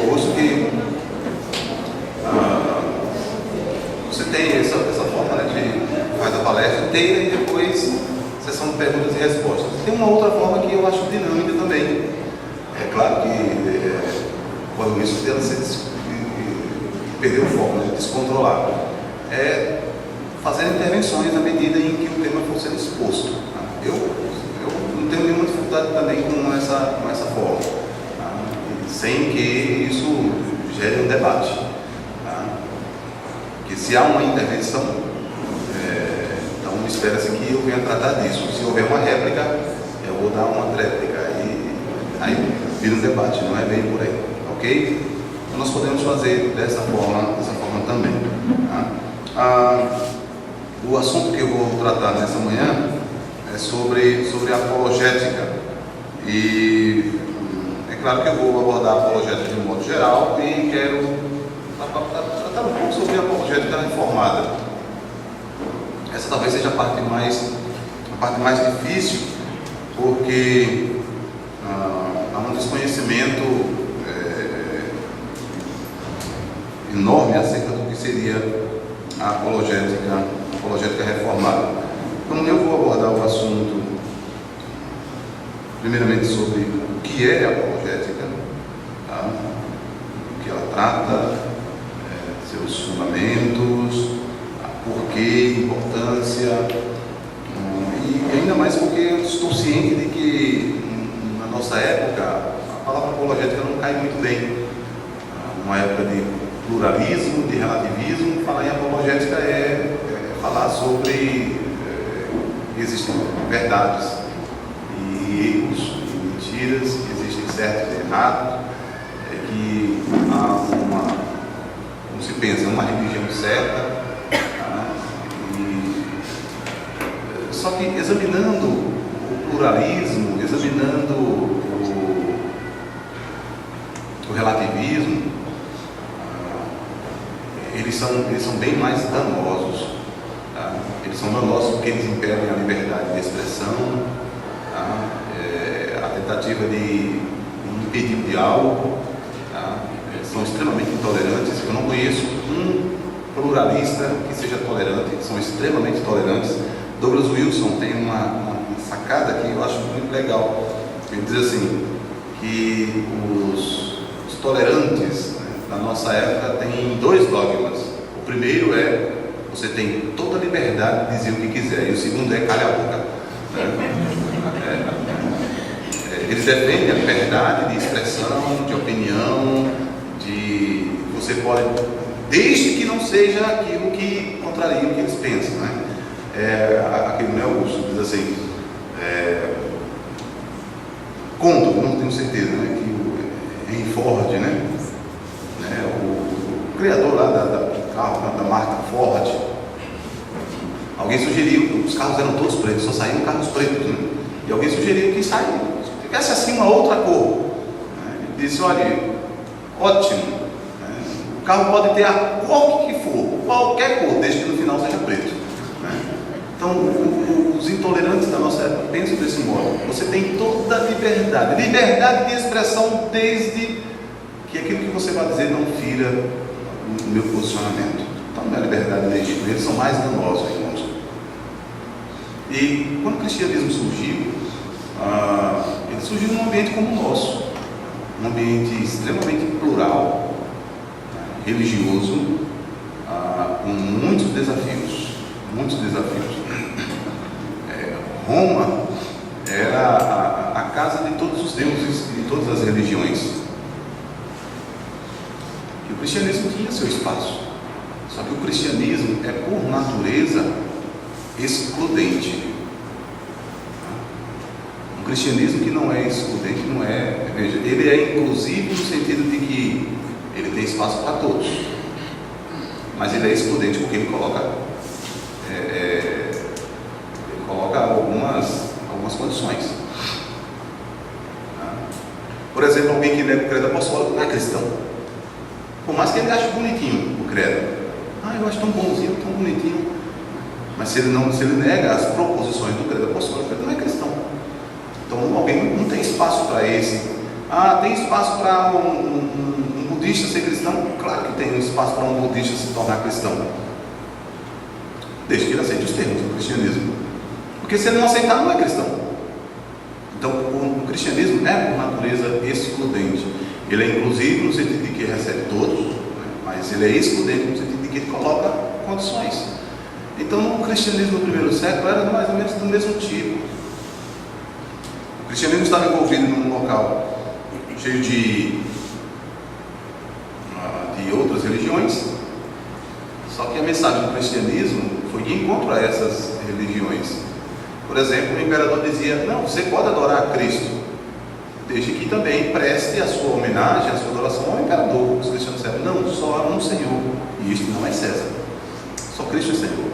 Augusto, que você tem essa forma, né, de fazer a palestra inteira e depois sessão de perguntas e respostas. Tem uma outra forma que eu acho dinâmica também. É claro que quando isso dela perder o foco, né, descontrolar, é fazer intervenções à medida em que o tema for sendo exposto. Eu não tenho nenhuma dificuldade também com essa forma, sem que isso gere um debate. Que se há uma intervenção, então espera-se que eu venha tratar disso. Se houver uma réplica, eu vou dar uma réplica e aí vira um debate, não é bem por aí, ok? Então nós podemos fazer dessa forma também. O assunto que eu vou tratar nessa manhã é sobre a apologética, e é claro que eu vou abordar a apologética de um modo geral e quero tratar um pouco sobre a apologética reformada. Essa talvez seja a parte mais difícil, porque há um desconhecimento enorme acerca do que seria a apologética reformada. Então eu vou abordar o assunto primeiramente sobre o que é a apologética, o que ela trata, seus fundamentos, porquê, importância, e ainda mais porque eu estou ciente de que na nossa época a palavra apologética não cai muito bem. Numa época de pluralismo, de relativismo, falar em apologética é falar sobre existem verdades e erros e mentiras, que existem certos e errados, que há como se pensa, uma religião certa, só que examinando o pluralismo, examinando o relativismo, eles são bem mais danosos. Eles são danosos porque eles impedem a liberdade de expressão, a tentativa de impedir o diálogo, são extremamente intolerantes. Eu não conheço um pluralista que seja tolerante, são extremamente tolerantes. Douglas Wilson tem uma sacada que eu acho muito legal. Ele diz assim, que os tolerantes, né, da nossa época têm dois dogmas. O primeiro é: você tem toda a liberdade de dizer o que quiser, e o segundo é: calha a boca. Eles defendem a liberdade de expressão, de opinião, você pode, desde que não seja aquilo que contraria o que eles pensam, né? Aquele, né, Augusto diz assim, conto, não tenho certeza, né, que o Henry Ford, né, o criador lá do carro, da marca Ford, alguém sugeriu, os carros eram todos pretos, só saíam carros pretos, né? E alguém sugeriu que ficasse assim uma outra cor, né? Ele disse: olha, ótimo, né? O carro pode ter a cor que for, qualquer cor, desde que no final seja preto, né? Então os intolerantes da nossa época pensam desse modo: você tem toda a liberdade de expressão, desde que aquilo que você vai dizer não fira o meu posicionamento. Então não é liberdade legítima, eles são mais danosos, irmãos. E quando o cristianismo surgiu, ele surgiu num ambiente como o nosso, um ambiente extremamente plural, religioso, com muitos desafios. Roma era a casa de todos os deuses e de todas as religiões, e o cristianismo tinha seu espaço. Só que o cristianismo é, por natureza, excludente. Um cristianismo que não é excludente, não é, veja, ele é inclusivo no sentido de que ele tem espaço para todos, mas ele é excludente porque ele coloca algumas condições. Por exemplo, alguém que nega o credo apostólico não é cristão, por mais que ele ache bonitinho o credo. Eu acho tão bonzinho, tão bonitinho. Mas se ele nega as proposições do credo apostólico, ele não é cristão. Então alguém não tem espaço para esse. Tem espaço para um budista ser cristão? Claro que tem um espaço para um budista se tornar cristão, desde que ele aceite os termos do cristianismo, porque se ele não aceitar, não é cristão. Então o cristianismo é por natureza excludente. Ele é inclusivo no sentido de que recebe todos, mas ele é excludente no sentido de que ele coloca condições. Então o cristianismo do primeiro século era mais ou menos do mesmo tipo. O cristianismo estava envolvido num local cheio de outras religiões, só que a mensagem do cristianismo foi de encontro a essas religiões. Por exemplo, o imperador dizia: não, você pode adorar a Cristo, desde que também preste a sua homenagem, a sua adoração ao imperador. Os cristãos disseram: não, só há um Senhor, e este não é César, só Cristo é Senhor.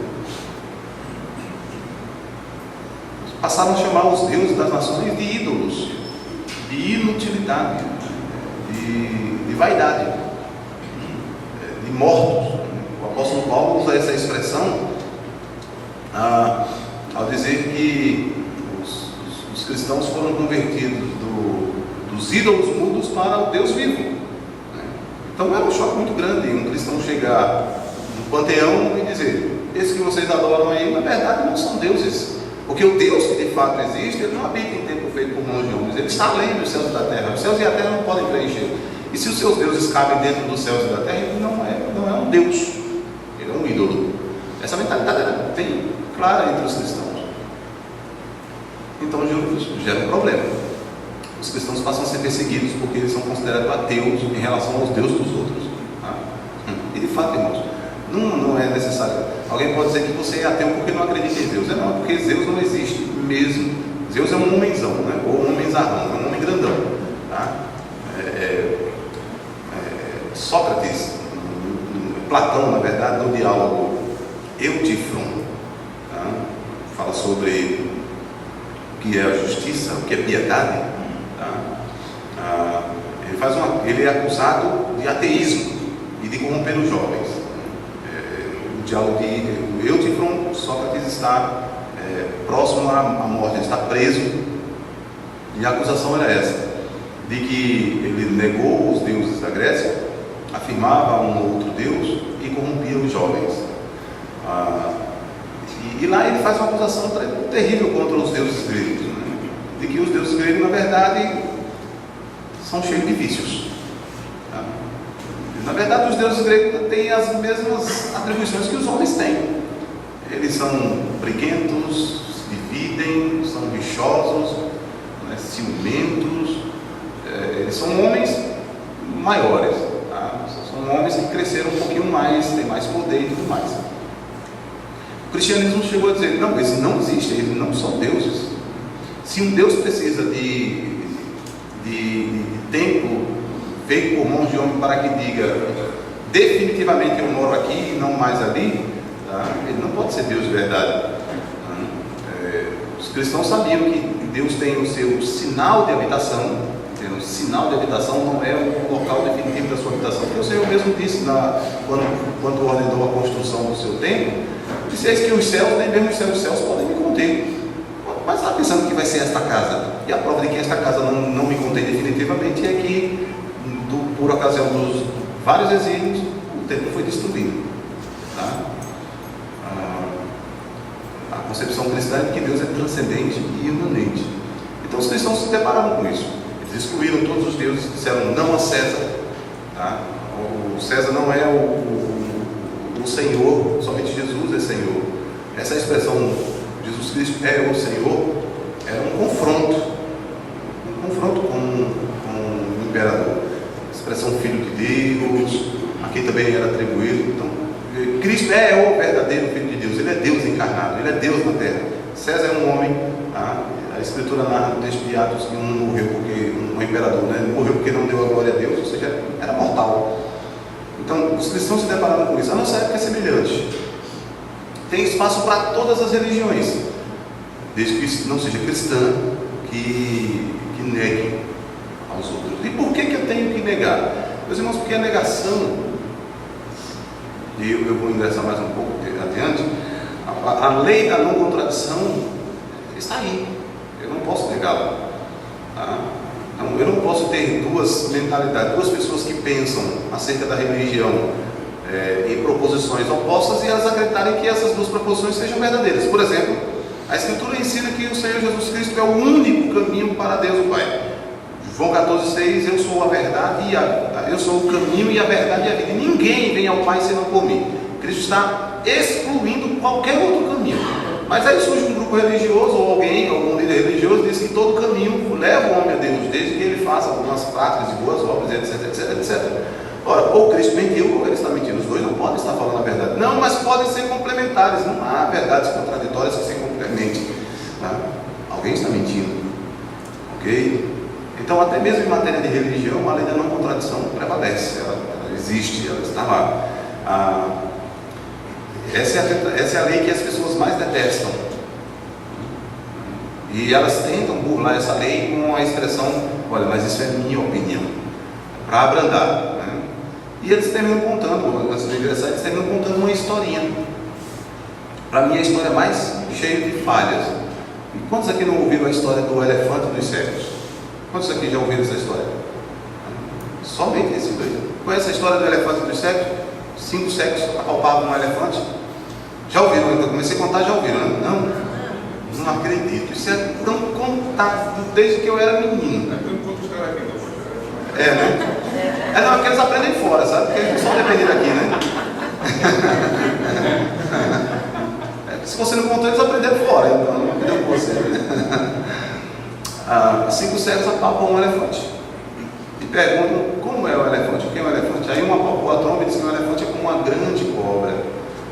Passaram a chamar os deuses das nações de ídolos, de inutilidade, de vaidade, de mortos. O apóstolo Paulo usa essa expressão ao dizer que os cristãos foram convertidos dos ídolos mudos para o Deus vivo. Então era um choque muito grande um cristão chegar no panteão e dizer: esses que vocês adoram aí, na verdade não são deuses, porque o Deus que de fato existe, ele não habita em templo feito por mãos de homens, ele está além dos céus e da terra. Os céus e a terra não podem preencher, e se os seus deuses cabem dentro dos céus e da terra, ele não é um Deus, ele é um ídolo. Essa mentalidade era bem clara entre os cristãos. Então gera um problema. Os cristãos passam a ser perseguidos porque eles são considerados ateus em relação aos deuses dos outros. E de fato, irmãos, não é necessário. Alguém pode dizer que você é ateu porque não acredita em Zeus. Não, é porque Zeus não existe mesmo. Zeus é um homenzão, né? Ou um homenzarrão, é um homem grandão. Sócrates, Platão, na verdade, no diálogo Eutífron, fala sobre o que é a justiça, o que é piedade. Ele é acusado de ateísmo e de corromper os jovens. No diálogo de Eutífron, Sócrates está próximo à morte, ele está preso, e a acusação era essa, de que ele negou os deuses da Grécia, afirmava um outro Deus e corrompia os jovens. E lá ele faz uma acusação terrível contra os deuses gregos, de que os deuses gregos, na verdade, são cheios de vícios. Na verdade, os deuses gregos têm as mesmas atribuições que os homens têm. Eles são briguentos, se dividem, são rixosos, ciumentos. Eles são homens maiores, são homens que cresceram um pouquinho mais, têm mais poder e tudo mais. O cristianismo chegou a dizer: não, eles não existem, eles não são deuses. Se um Deus precisa de tempo feito por mãos de homem para que diga definitivamente eu moro aqui e não mais ali, ele não pode ser Deus de verdade. Os cristãos sabiam que Deus tem o seu sinal de habitação. O sinal de habitação não é o local definitivo da sua habitação, porque o Senhor mesmo disse quando ordenou a construção do seu templo, disse: eis que os céus, nem mesmo os céus podem me conter. Mas está pensando que vai ser esta casa, e a prova de que esta casa não me contém definitivamente é que, por ocasião dos vários exílios, o templo foi destruído. A concepção cristã é de que Deus é transcendente e imanente. Então os cristãos se depararam com isso. Eles excluíram todos os deuses, disseram não a César. O César não é o Senhor, somente Jesus é Senhor. Essa expressão, Jesus Cristo é o Senhor, era um confronto com o imperador. A expressão Filho de Deus, aqui também era atribuído. Então, Cristo é o verdadeiro Filho de Deus, ele é Deus encarnado, ele é Deus na terra. César é um homem, a Escritura narra no texto de Atos que um morreu porque, um imperador, morreu porque não deu a glória a Deus, ou seja, era mortal. Então, os cristãos se depararam com isso. A nossa época é semelhante. Tem espaço para todas as religiões, desde que não seja cristã, que negue aos outros. E por que eu tenho que negar? Meus irmãos, porque a negação, e eu vou ingressar mais um pouco adiante, a lei da não contradição está aí, eu não posso negá-la. Então, eu não posso ter duas mentalidades, duas pessoas que pensam acerca da religião em proposições opostas e elas acreditarem que essas duas proposições sejam verdadeiras. Por exemplo, a Escritura ensina que o Senhor Jesus Cristo é o único caminho para Deus o Pai. João 14,6, eu sou a verdade eu sou o caminho e a verdade e a vida. E ninguém vem ao Pai senão por mim. Cristo está excluindo qualquer outro caminho. Mas aí surge um grupo religioso ou algum líder religioso diz que todo caminho leva o homem a Deus, desde que ele faça algumas práticas de boas obras, etc. Ora, ou Cristo mentiu ou ele está mentindo. Os dois não podem estar falando a verdade. Não, mas podem ser complementares. Não há verdades contraditórias que se complementem. Tá? Alguém está mentindo. Ok? Então, até mesmo em matéria de religião, a lei da não contradição prevalece. Ela existe, ela está lá. Essa é a lei que as pessoas mais detestam. E elas tentam burlar essa lei com a expressão: olha, mas isso é minha opinião, para abrandar, né? E eles terminam contando, antes de ingressar, eles terminam contando uma historinha. Para mim, a história mais cheia de falhas. E quantos aqui não ouviram a história do elefante dos cegos? Quantos aqui já ouviram essa história? Somente esse dois. Conhece a história do elefante dos cegos? 5 cegos apalpavam um elefante. Já ouviram? Eu comecei a contar, já ouviram, né? Não acredito. Isso é tão contado desde que eu era menino. Né? Não, porque eles aprendem fora, sabe? Porque eles não são dependentes aqui, né? Se você não contou, eles aprenderam fora, então não aprendeu com você. 5 cegos apalpam um elefante e perguntam como é o elefante, o que é o elefante. Aí um apalpou a tromba e disse que o elefante é como uma grande cobra.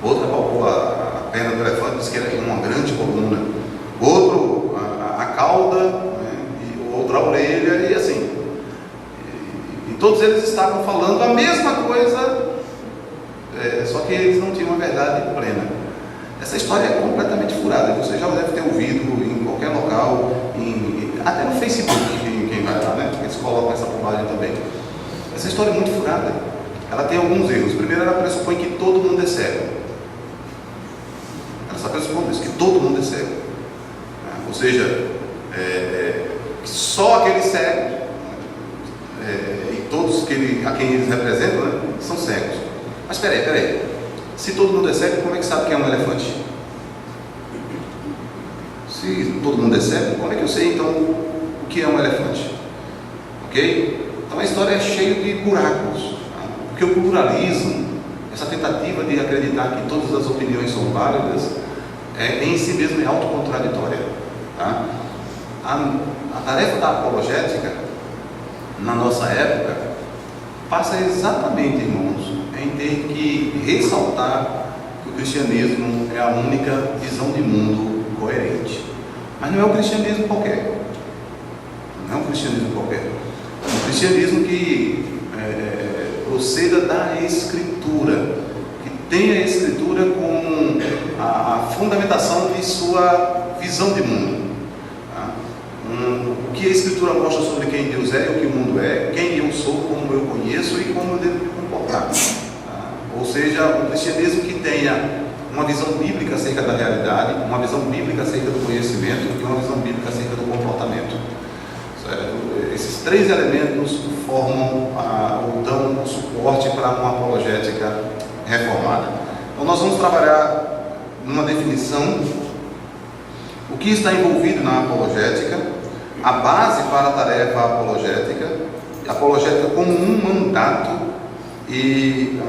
Outro apalpou a perna do elefante e disse que ele é como uma grande coluna. Outro a cauda, né? E outro a orelha, e assim. E todos eles estavam falando a mesma coisa, só que eles não tinham a verdade plena. Essa história é completamente furada. Você já deve ter ouvido em qualquer local, até no Facebook, quem vai lá, né? Eles colocam essa bobagem também. Essa história é muito furada. Ela tem alguns erros. Primeiro, ela pressupõe que todo mundo é cego. Ela só pressupõe isso, que todo mundo é cego. Ou seja, só aqueles cegos e todos a quem eles representam, né, são cegos. Mas peraí. Se todo mundo é cego, como é que sabe que é um elefante? Se todo mundo é cego, como é que eu sei então o que é um elefante? Ok? Então a história é cheia de buracos, tá? Porque o pluralismo, essa tentativa de acreditar que todas as opiniões são válidas, em si mesmo é autocontraditória. Tá? A tarefa da apologética, na nossa época, passa exatamente, irmãos, em ter que ressaltar que o cristianismo é a única visão de mundo coerente. Mas não é um cristianismo qualquer. Não é um cristianismo qualquer. É um cristianismo que proceda da Escritura, que tenha a Escritura como a fundamentação de sua visão de mundo. O que a Escritura mostra sobre quem Deus é e o que o mundo é, quem eu sou, como eu conheço e como eu devo me comportar. Ou seja, um cristianismo que tenha uma visão bíblica acerca da realidade, uma visão bíblica acerca do conhecimento e uma visão bíblica acerca do comportamento. Certo? Esses 3 elementos formam ou dão um suporte para uma apologética reformada. Então nós vamos trabalhar numa definição, o que está envolvido na apologética, a base para a tarefa apologética como um mandato e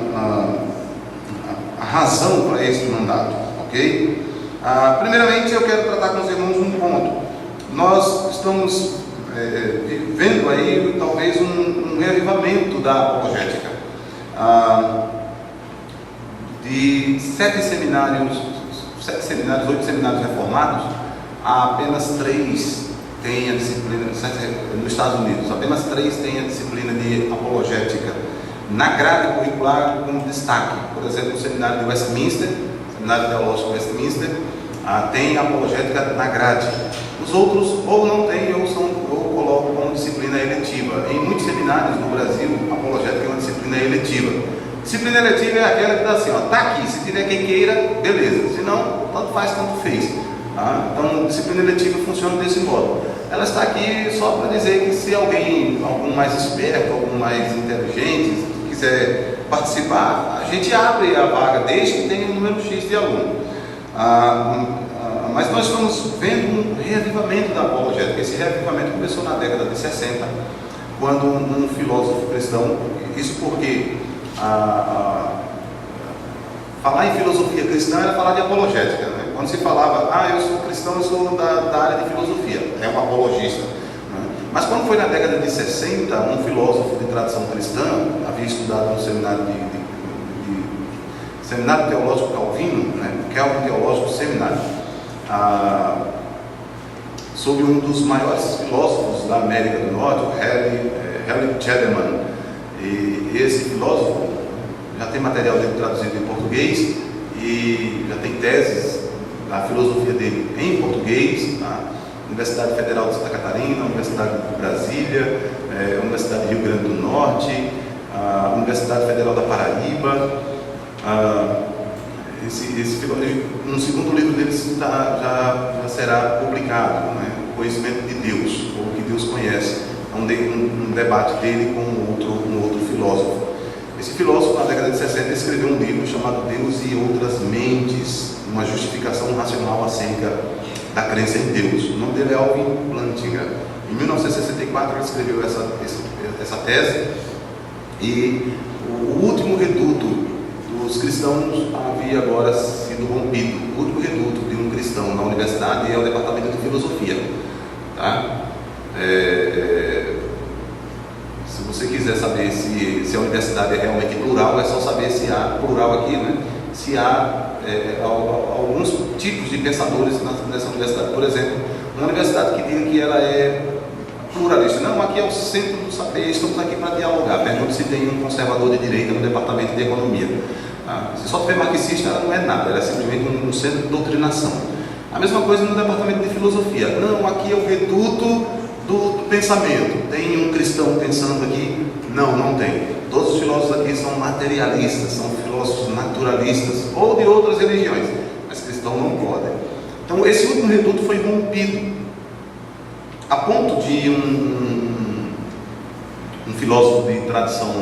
a razão para esse mandato, ok? Primeiramente eu quero tratar com os irmãos um ponto. Nós estamos vendo aí talvez um reavivamento da apologética. De 7 seminários, 8 seminários reformados, apenas 3 têm a disciplina, nos Estados Unidos, apenas 3 têm a disciplina de apologética na grade curricular com destaque. Por exemplo, o seminário de Westminster, o seminário teológico de Westminster, tem apologética na grade. Os outros ou não têm ou colocam como disciplina eletiva. Em muitos seminários no Brasil, a apologética é uma disciplina eletiva. Disciplina eletiva é aquela que dá assim, está aqui, se tiver quem queira, beleza, se não, tanto faz, tanto fez. Então, disciplina eletiva funciona desse modo. ela está aqui só para dizer que se algum mais esperto, algum mais inteligente, quiser participar, a gente abre a vaga, desde que tenha um número X de aluno. Mas nós estamos vendo um reavivamento da apologética. Esse reavivamento começou na década de 60, quando um filósofo cristão, isso porque falar em filosofia cristã era falar de apologética, né? Quando se falava, eu sou cristão, eu sou da área de filosofia, é um apologista, né? Mas quando foi na década de 60, um filósofo de tradição cristã, havia estudado no seminário Seminário Teológico Calvino, né? Calvin Teológico Seminário, sob um dos maiores filósofos da América do Norte, o Harry Chapman. E esse filósofo já tem material dele traduzido em português e já tem teses da filosofia dele em português, Universidade Federal de Santa Catarina, Universidade de Brasília, Universidade do Rio Grande do Norte, Universidade Federal da Paraíba. Um segundo livro dele já será publicado, né? O Conhecimento de Deus, ou o que Deus conhece. É um debate dele com um outro filósofo. Esse filósofo, na década de 60, escreveu um livro chamado Deus e Outras Mentes, uma justificação racional acerca da crença em Deus. O nome dele é Alvin Plantinga. Em 1964 ele escreveu essa tese, e o último reduto dos cristãos havia agora sido rompido. O último reduto de um cristão na universidade é o departamento de filosofia, tá? Se você quiser saber se a universidade é realmente plural, é só saber se há plural aqui, né? Se há alguns tipos de pensadores nessa universidade. Por exemplo, uma universidade que diga que ela é pluralista. Não, aqui é o centro do saber, estamos aqui para dialogar. Pergunto se tem um conservador de direita no departamento de economia. Se só tiver marxista, ela não é nada, ela é simplesmente um centro de doutrinação. A mesma coisa no departamento de filosofia. Não, aqui é o reduto do pensamento. Tem um cristão pensando aqui? Não, não tem. Todos os filósofos aqui são materialistas, são filósofos naturalistas ou de outras religiões, mas cristão não pode. Então esse último reduto foi rompido, a ponto de um filósofo de tradição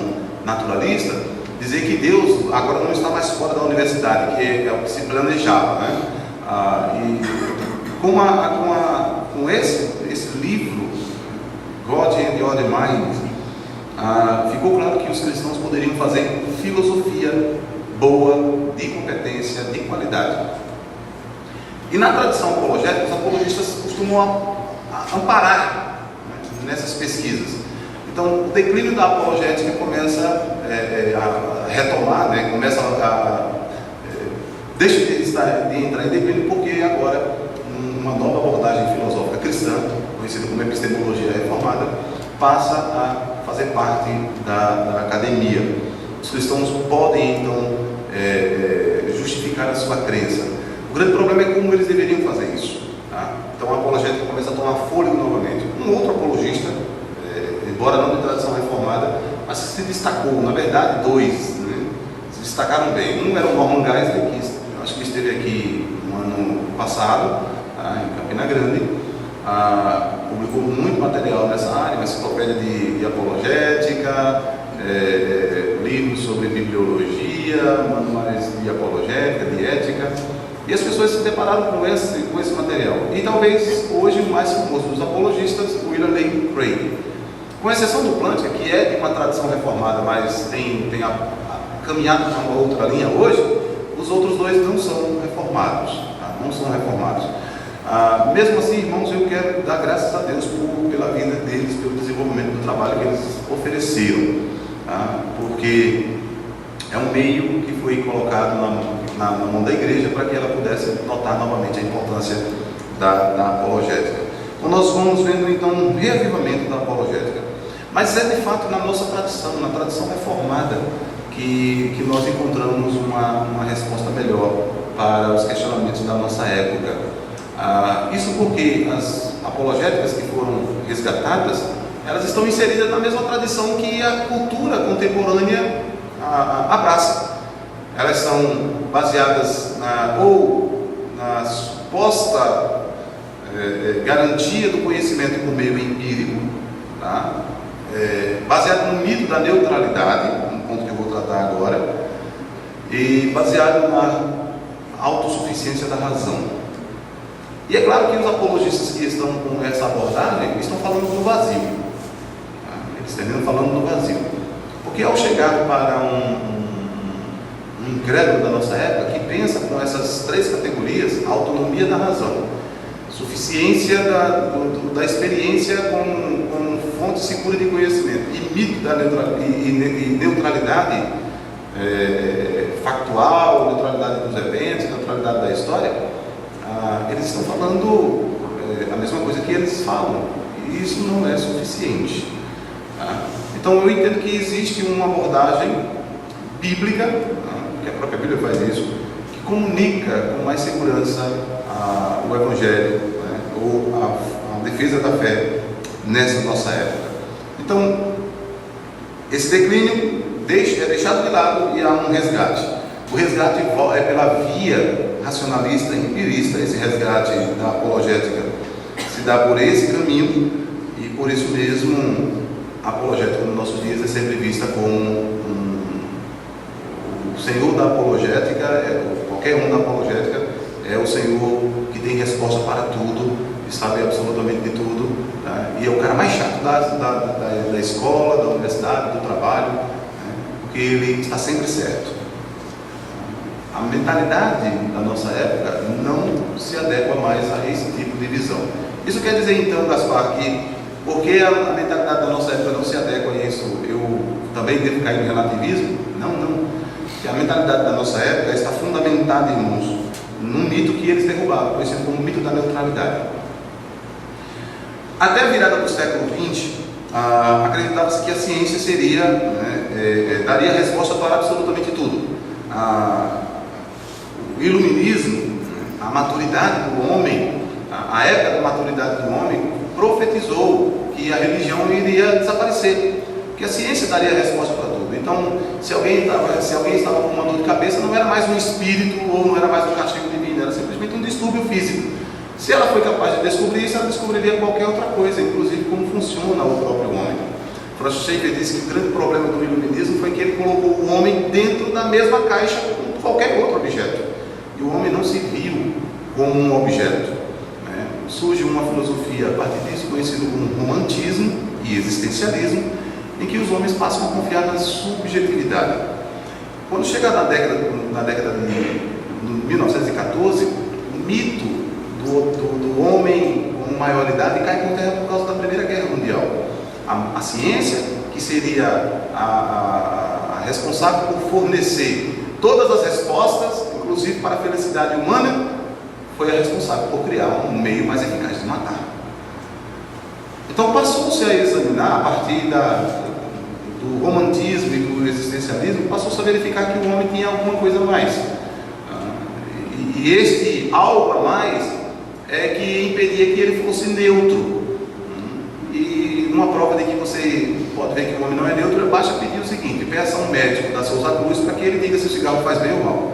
naturalista dizer que Deus agora não está mais fora da universidade, que é o que se planejava, né? E com esse livro, God and the Other Minds, ficou claro que os cristãos poderiam fazer filosofia boa, de competência, de qualidade. E na tradição apologética, os apologistas costumam amparar, né, nessas pesquisas. Então, o declínio da apologética começa a retomar, né, deixa de entrar em declínio, porque agora uma nova abordagem filosófica cristã, conhecida como epistemologia reformada, passa a fazer parte da academia. Os cristãos podem então justificar a sua crença. O grande problema é como eles deveriam fazer isso, tá? Então a apologética começa a tomar fôlego novamente. Um outro apologista, embora não de tradição reformada, mas se destacou, na verdade dois, né, se destacaram bem. Um era o Norman Geisler, que acho que esteve aqui no ano passado, em Campina Grande, publicou muito material nessa área, uma enciclopédia de apologética, livros sobre bibliologia, manuais de apologética, de ética, e as pessoas se depararam com esse material. E talvez hoje o mais famoso dos apologistas, William Lane Craig. Com exceção do Plantinga, que é de uma tradição reformada, mas tem caminhado para uma outra linha hoje, os outros dois não são reformados, tá? Não são reformados. Mesmo assim, irmãos, eu quero dar graças a Deus pela vida deles, pelo desenvolvimento do trabalho que eles ofereceram, tá? Porque é um meio que foi colocado na mão da igreja para que ela pudesse notar novamente a importância da apologética. Então nós vamos vendo então um reavivamento da apologética, mas é de fato na nossa tradição, na tradição reformada, que nós encontramos uma resposta melhor para os questionamentos da nossa época. Isso porque as apologéticas que foram resgatadas, elas estão inseridas na mesma tradição que a cultura contemporânea abraça. Elas são baseadas ou na suposta garantia do conhecimento por meio empírico, tá? Baseado no mito da neutralidade, um ponto que eu vou tratar agora, e baseado na autossuficiência da razão. E é claro que os apologistas que estão com essa abordagem estão falando do vazio, tá? Eles terminam falando do vazio, porque ao chegar para um incrédulo da nossa época que pensa com essas três categorias: autonomia da razão, suficiência da experiência como fonte segura de conhecimento, e mito da neutralidade factual, neutralidade dos eventos, neutralidade da história, eles estão falando a mesma coisa que eles falam, e isso não é suficiente, tá? Então eu entendo que existe uma abordagem bíblica, que a própria Bíblia faz isso, que comunica com mais segurança o Evangelho, né, ou a defesa da fé nessa nossa época. Então, esse declínio é deixado de lado e há um resgate. O resgate é pela via racionalista e empirista. Esse resgate da apologética se dá por esse caminho, e por isso mesmo a apologética nos nossos dias é sempre vista como o Senhor da apologética, qualquer um da apologética é o Senhor que tem resposta para tudo, que sabe absolutamente de tudo, tá? E é o cara mais chato da escola, da universidade, do trabalho, né? Porque ele está sempre certo. A mentalidade da nossa época não se adequa mais a esse tipo de visão. Isso quer dizer então, Gaspar, que porque a mentalidade da nossa época não se adequa a isso, eu também devo cair no relativismo? Não. Porque a mentalidade da nossa época está fundamentada, irmãos, num mito que eles derrubaram, conhecido como o mito da neutralidade. Até a virada do século XX, acreditava-se que a ciência seria, daria resposta para absolutamente tudo. O iluminismo, a maturidade do homem, a época da maturidade do homem, profetizou que a religião iria desaparecer, que a ciência daria resposta para tudo. Então, se alguém estava com uma dor de cabeça, não era mais um espírito ou não era mais um castigo divino, era simplesmente um distúrbio físico. Se ela foi capaz de descobrir isso, ela descobriria qualquer outra coisa, inclusive como funciona o próprio homem. Francis Schaeffer disse que o grande problema do iluminismo foi que ele colocou o homem dentro da mesma caixa com qualquer outro objeto, e o homem não se viu como um objeto, né? Surge uma filosofia a partir disso, conhecida como romantismo e existencialismo, em que os homens passam a confiar na subjetividade. Quando chega na década de 1914, o mito do homem com maioridade cai por terra por causa da Primeira Guerra Mundial. A ciência, que seria a responsável por fornecer todas as respostas, inclusive para a felicidade humana, foi a responsável por criar um meio mais eficaz de matar. Então passou-se a examinar, a partir do romantismo e do existencialismo, passou-se a verificar que o homem tinha alguma coisa a mais. E este algo a mais é que impedia que ele fosse neutro. E uma prova de que você pode ver que o homem não é neutro, basta pedir o seguinte: peça a um médico da Souza Cruz para que ele diga se o cigarro faz bem ou mal.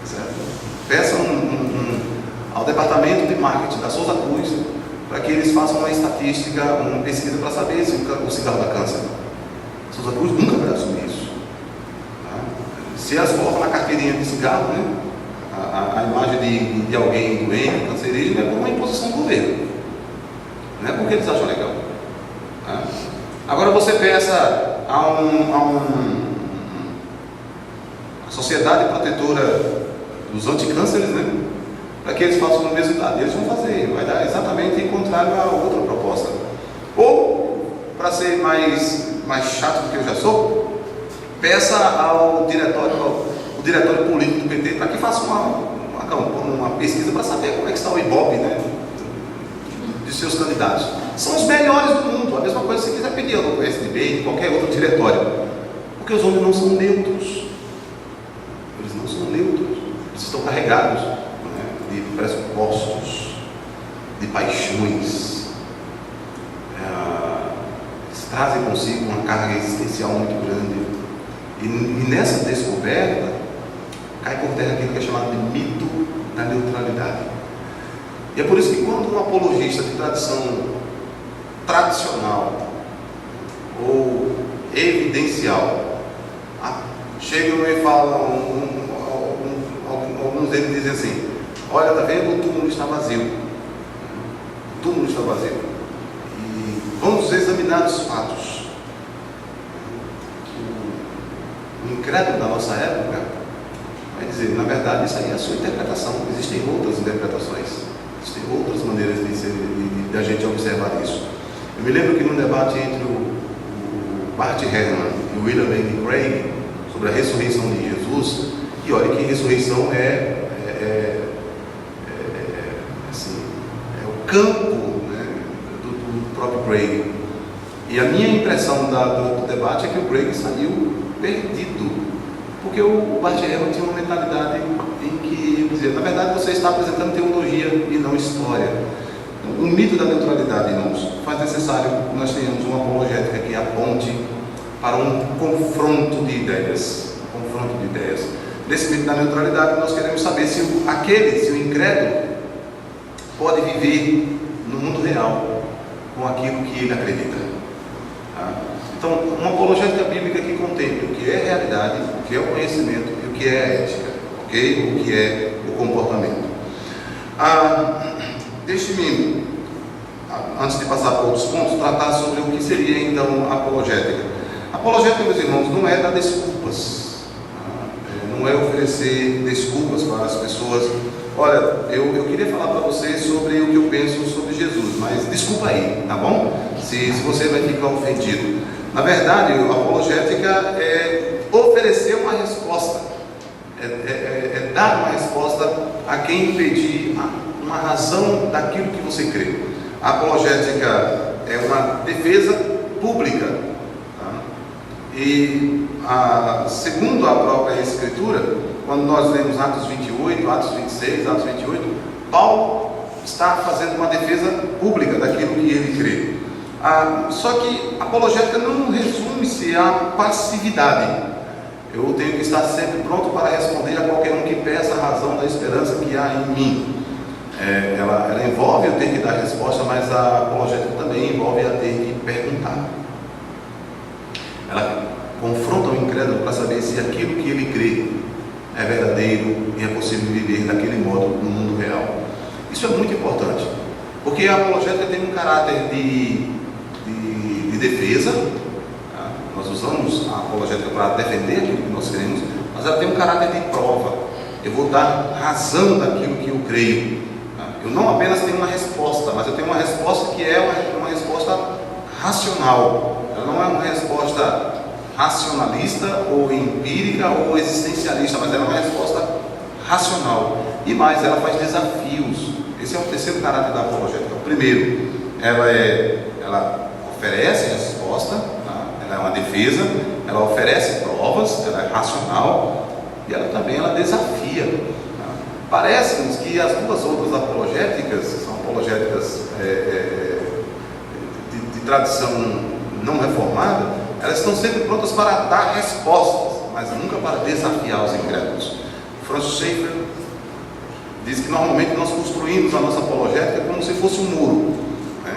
Certo? Peça ao departamento de marketing da Souza Cruz para que eles façam uma estatística, uma pesquisa para saber se o cigarro dá câncer. A Souza Cruz nunca vai assumir isso. Tá? Se elas colocam na carteirinha de cigarro, né, a imagem de alguém doente, cancerígeno, é por uma imposição do governo. Não é porque eles acham legal. Tá? Agora você peça a Sociedade Protetora dos Anticânceres, né, para que eles façam o mesmo resultado. Eles vão fazer, vai dar exatamente contrário a outra proposta. Ou, para ser mais chato do que eu já sou, peça ao diretório político do PT para que faça uma pesquisa para saber como é que está o Ibope, né, de seus candidatos. São os melhores do mundo. A mesma coisa se você quiser pedir ao PSDB, qualquer outro diretório, porque os homens não são neutros. Eles não são neutros. Eles estão carregados, né, de pressupostos, de paixões. Eles trazem consigo uma carga existencial muito grande. E nessa descoberta cai por terra aquilo que é chamado de mito da neutralidade. E é por isso que quando um apologista de tradição tradicional ou evidencial chegam e falam, alguns deles dizem assim: olha, está vendo, o túmulo está vazio. O túmulo está vazio. E vamos examinar os fatos. O incrédulo da nossa época vai dizer: na verdade, isso aí é a sua interpretação. Existem outras interpretações, existem outras maneiras de a gente observar isso. Eu me lembro que num debate entre o Bart Ehrman e o William Lane Craig sobre a ressurreição de Jesus, e olha que ressurreição assim, é o campo, né, do próprio Craig. E a minha impressão do debate é que o Craig saiu perdido, porque o Bart Ehrman tinha uma mentalidade em que ele dizia: na verdade você está apresentando teologia e não história. O mito da neutralidade, irmãos, faz necessário que nós tenhamos uma apologética que aponte para um confronto de ideias. Nesse mito da neutralidade, nós queremos saber se o incrédulo pode viver no mundo real com aquilo que ele acredita. Tá? Então, uma apologética bíblica que contemple o que é realidade, o que é o conhecimento e o que é a ética, ok? O que é o comportamento. Deixe-me, antes de passar para outros pontos, tratar sobre o que seria então a apologética. A apologética, meus irmãos, não é dar desculpas, não é oferecer desculpas para as pessoas. Olha, eu queria falar para você sobre o que eu penso sobre Jesus, mas desculpa aí, tá bom? Se você vai ficar ofendido. Na verdade, a apologética é oferecer uma resposta, é dar uma resposta a quem pedir uma razão daquilo que você crê. A apologética é uma defesa pública, tá? E segundo a própria Escritura, quando nós lemos Atos 28, Atos 26, Atos 28, Paulo está fazendo uma defesa pública daquilo que ele crê. Só que a apologética não resume-se à passividade. Eu tenho que estar sempre pronto para responder a qualquer um que peça a razão da esperança que há em mim. Ela envolve eu ter que dar resposta, mas a apologética também envolve a ter que perguntar. Ela confronta o incrédulo para saber se aquilo que ele crê é verdadeiro e é possível viver daquele modo no mundo real. Isso é muito importante, porque a apologética tem um caráter de defesa. Tá? Nós usamos a apologética para defender aquilo que nós queremos, mas ela tem um caráter de prova. Eu vou dar razão daquilo que eu creio. Eu não apenas tenho uma resposta, mas eu tenho uma resposta que é uma resposta racional. Ela não é uma resposta racionalista ou empírica ou existencialista, mas ela é uma resposta racional. E mais, ela faz desafios. Esse é o terceiro caráter da apologética. O primeiro, ela oferece resposta, tá? Ela é uma defesa, ela oferece provas, ela é racional e ela também desafia. Parece-nos que as duas outras apologéticas, são apologéticas de tradição não reformada, elas estão sempre prontas para dar respostas, mas nunca para desafiar os incrédulos. Francis Schaeffer diz que normalmente nós construímos a nossa apologética como se fosse um muro, né?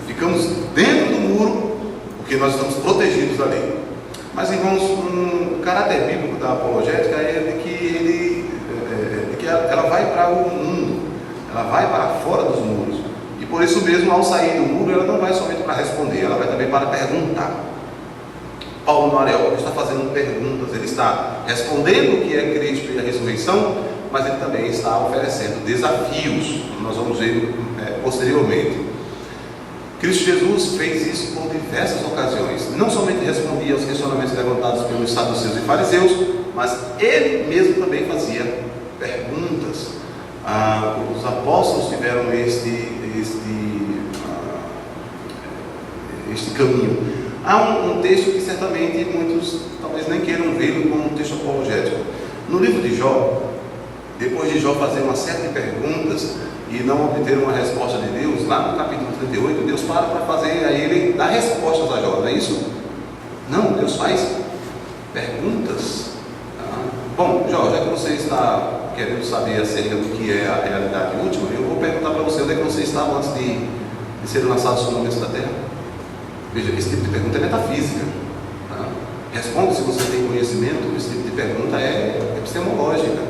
Ficamos dentro do muro porque nós estamos protegidos ali. Mas, irmãos, o caráter bíblico da apologética é de que ela vai para o mundo, ela vai para fora dos muros, e por isso mesmo, ao sair do muro, ela não vai somente para responder, ela vai também para perguntar. Paulo no Areópago está fazendo perguntas, ele está respondendo o que é Cristo e a ressurreição, mas ele também está oferecendo desafios, nós vamos ver posteriormente. Cristo Jesus fez isso por diversas ocasiões, não somente respondia aos questionamentos levantados pelos saduceus e fariseus, mas ele mesmo também fazia perguntas. Os apóstolos tiveram este caminho. Há um texto que certamente muitos talvez nem queiram vê-lo como um texto apologético. No livro de Jó, depois de Jó fazer uma série de perguntas e não obter uma resposta de Deus, lá no capítulo 38, Deus para fazer a ele dar respostas a Jó, não é isso? Não, Deus faz perguntas. Bom, Jó, já que você quer querendo saber acerca do que é a realidade última, eu vou perguntar para você onde é que você estava antes de ser lançado os fundamentos da Terra. Veja, esse tipo de pergunta é metafísica. Tá? Responde se você tem conhecimento. Esse tipo de pergunta é epistemológica.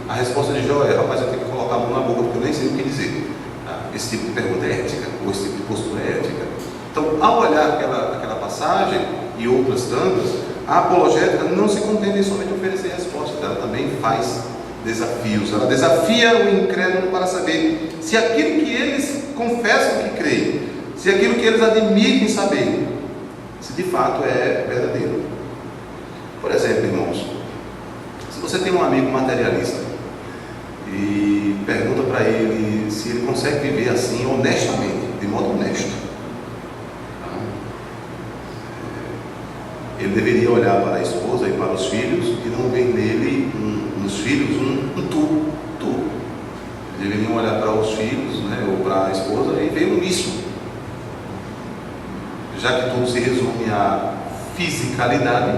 A resposta de Jó é: rapaz, eu tenho que colocar a mão na boca porque eu nem sei o que dizer. Tá? Esse tipo de pergunta é ética, ou esse tipo de postura é ética. Então, ao olhar aquela passagem e outras tantas, a apologética não se contenta em somente oferecer respostas, ela também faz desafios. Ela desafia o incrédulo para saber se aquilo que eles confessam que creem, se aquilo que eles admitem saber, se de fato é verdadeiro. Por exemplo, irmãos, se você tem um amigo materialista e pergunta para ele se ele consegue viver assim honestamente, de modo honesto, ele deveria olhar para a esposa e para os filhos e não ver nele, nos filhos, um tubo. Eles deveriam olhar para os filhos, né, ou para a esposa e ver um misto. Já que tudo se resume à fisicalidade,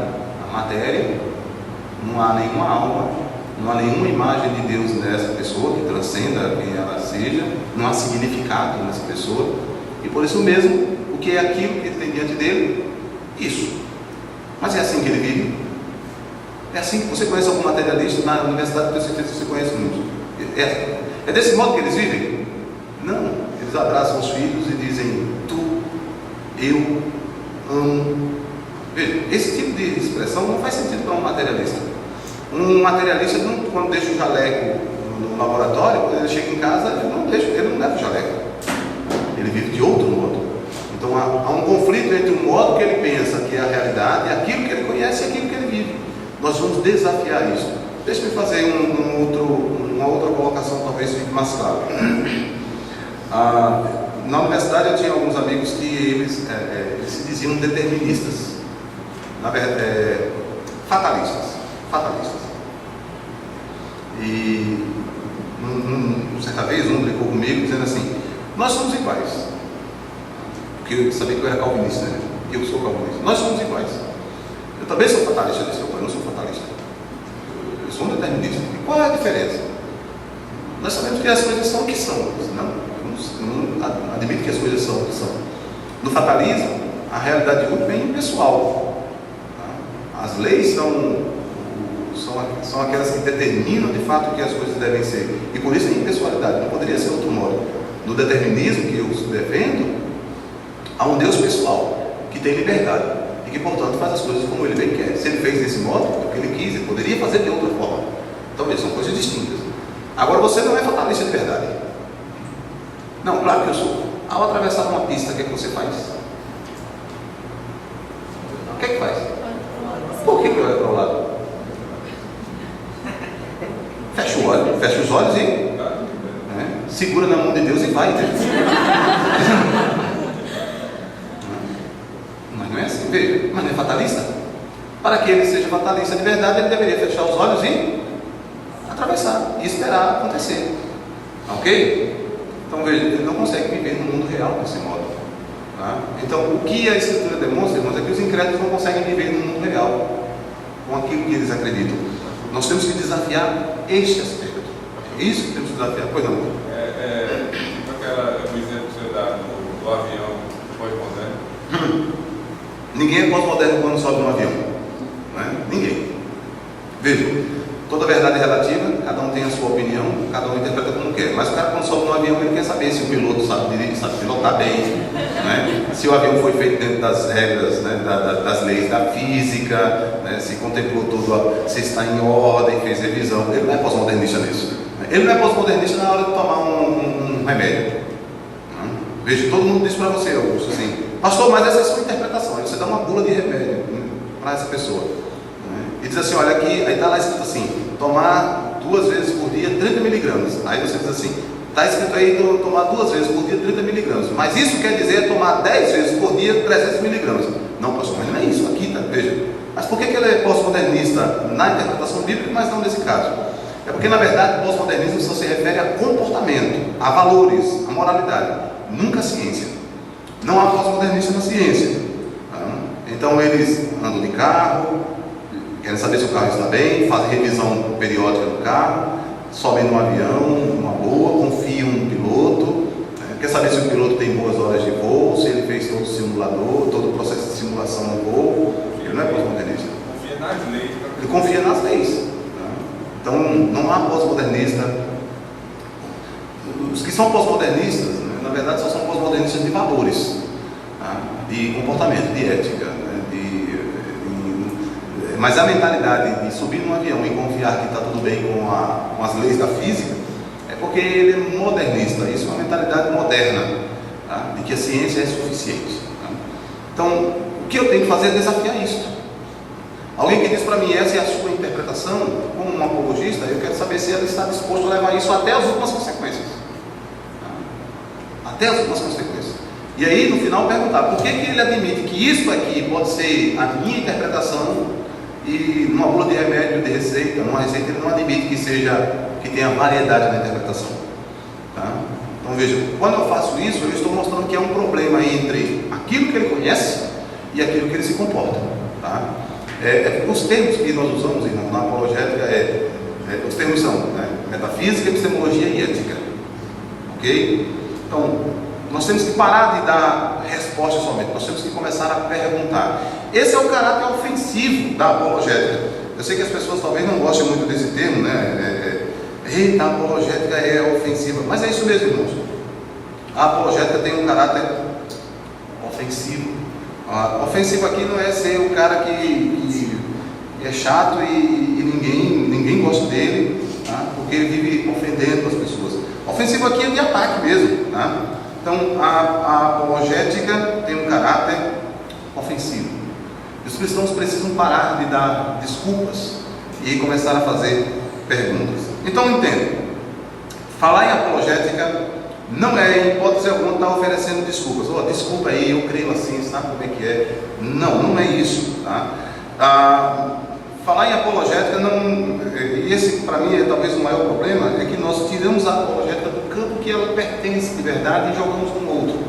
à matéria, não há nenhuma alma, não há nenhuma imagem de Deus nessa pessoa que transcenda quem ela seja, não há significado nessa pessoa, e por isso mesmo, o que é aquilo que ele tem diante dele? Isso. Mas é assim que ele vive? É assim que você conhece algum materialista na universidade? Tenho certeza que você conhece muito. É desse modo que eles vivem? Não. Eles abraçam os filhos e dizem: tu, eu, amo. Veja, esse tipo de expressão não faz sentido para um materialista. Um materialista, quando deixa o jaleco no laboratório, quando ele chega em casa, ele não leva o jaleco. Ele vive de outro modo. Então há um conflito entre o modo que ele pensa que é a realidade, aquilo que ele conhece e aquilo que ele vive. Nós vamos desafiar isso. Deixa-me fazer uma outra colocação, talvez fique mais claro. Na universidade eu tinha alguns amigos que eles se diziam deterministas, na verdade, fatalistas. E certa vez um brincou comigo dizendo assim: nós somos iguais. Porque eu sabia que eu era calvinista, né? Eu sou calvinista. Nós somos iguais. Eu também sou fatalista. Eu disse: eu não sou fatalista. Eu sou um determinista. E qual é a diferença? Nós sabemos que as coisas são o que são. Não admito que as coisas são o que são. No fatalismo, a realidade útil é impessoal. Tá? As leis são aquelas que determinam de fato o que as coisas devem ser. E por isso é impessoalidade. Não poderia ser outro modo. No determinismo que eu defendo, há um Deus pessoal, que tem liberdade e que, portanto, faz as coisas como ele bem quer. Se ele fez desse modo, é porque ele quis, ele poderia fazer de outra forma. Então, são coisas distintas. Agora, você não é fatalista de verdade. Não, claro que eu sou. Ao atravessar uma pista, o que é que você faz? O que é que faz? Por que olha para o lado? Fecha os olhos e segura na mão de Deus e vai. Mas não é assim, veja, mas não é fatalista. Para que ele seja fatalista de verdade, ele deveria fechar os olhos e atravessar e esperar acontecer. Ok? Então veja, ele não consegue viver no mundo real desse modo. Tá? Então o que a Escritura demonstra, irmãos, é que os incrédulos não conseguem viver no mundo real com aquilo que eles acreditam. Nós temos que desafiar este aspecto. É isso que temos que desafiar. Pois não? O exemplo que você dá do avião pós-moderno. Ninguém é pós-moderno quando sobe no avião. Não é? Ninguém. Veja, toda verdade é relativa, cada um tem a sua opinião, cada um interpreta como quer. Mas o cara, quando sobe no avião, ele quer saber se o piloto sabe pilotar bem, né? Se o avião foi feito dentro das regras, né, das leis da física, né, se contemplou tudo, se está em ordem, fez revisão. Ele não é pós-modernista nisso. Ele não é pós-modernista na hora de tomar um remédio. Veja, todo mundo diz para você, Augusto, assim: pastor, mas essa é a sua interpretação. Aí você dá uma bula de remédio para essa pessoa. E diz assim: olha aqui, aí está lá escrito assim: tomar 2 vezes por dia 30 miligramas. Aí você diz assim: está escrito aí tomar 2 vezes por dia 30 miligramas. Mas isso quer dizer tomar 10 vezes por dia 300 miligramas. Não, pastor, mas não é isso aqui, tá? Veja. Mas por que ele é pós-modernista na interpretação bíblica, mas não nesse caso? É porque, na verdade, o pós-modernismo só se refere a comportamento, a valores, a moralidade, nunca a ciência. Não há pós-modernista na ciência. Tá? Então eles andam de carro, querem saber se o carro está bem, fazem revisão periódica do carro, sobem no avião, uma boa, confiam no piloto, quer saber se o piloto tem boas horas de voo, se ele fez todo o simulador, todo o processo de simulação no voo. Ele não é pós-modernista. Confia nas leis. Ele confia nas leis. Então, não há pós-modernista. Os que são pós-modernistas, na verdade, só são pós-modernistas de valores, de comportamento, de ética. Mas a mentalidade de subir num avião e confiar que está tudo bem com as leis da física é porque ele é modernista. Isso é uma mentalidade moderna, de que a ciência é suficiente. Então, o que eu tenho que fazer é desafiar isso. Alguém que diz para mim, essa é a sua interpretação, como um apologista, eu quero saber se ela está disposto a levar isso até as últimas consequências. Até as últimas consequências. E aí, no final, perguntar, por que ele admite que isso aqui pode ser a minha interpretação e numa bula de remédio, de receita, numa receita, ele não admite que tenha variedade na interpretação. Então, veja, quando eu faço isso, eu estou mostrando que é um problema entre aquilo que ele conhece e aquilo que ele se comporta. Os termos que nós usamos, irmão, na apologética os termos são metafísica, epistemologia e ética. Ok? Então, nós temos que parar de dar resposta somente, nós temos que começar a perguntar. Esse é o caráter ofensivo da apologética. Eu sei que as pessoas talvez não gostem muito desse termo, Eita, a apologética é ofensiva, mas é isso mesmo, irmãos. A apologética tem um caráter ofensivo. Ofensivo aqui não é ser o cara que é chato e ninguém gosta dele, porque ele vive ofendendo as pessoas. Ofensivo aqui é de ataque mesmo. Então, a apologética tem um caráter ofensivo. Os cristãos precisam parar de dar desculpas e começar a fazer perguntas. Então, entenda, falar em apologética não é, em hipótese alguma, estar oferecendo desculpas. Desculpa aí, eu creio assim, sabe como é que é? Não é isso. Falar em apologética, e esse para mim é talvez o maior problema, é que nós tiramos a apologética do campo que ela pertence de verdade e jogamos no outro.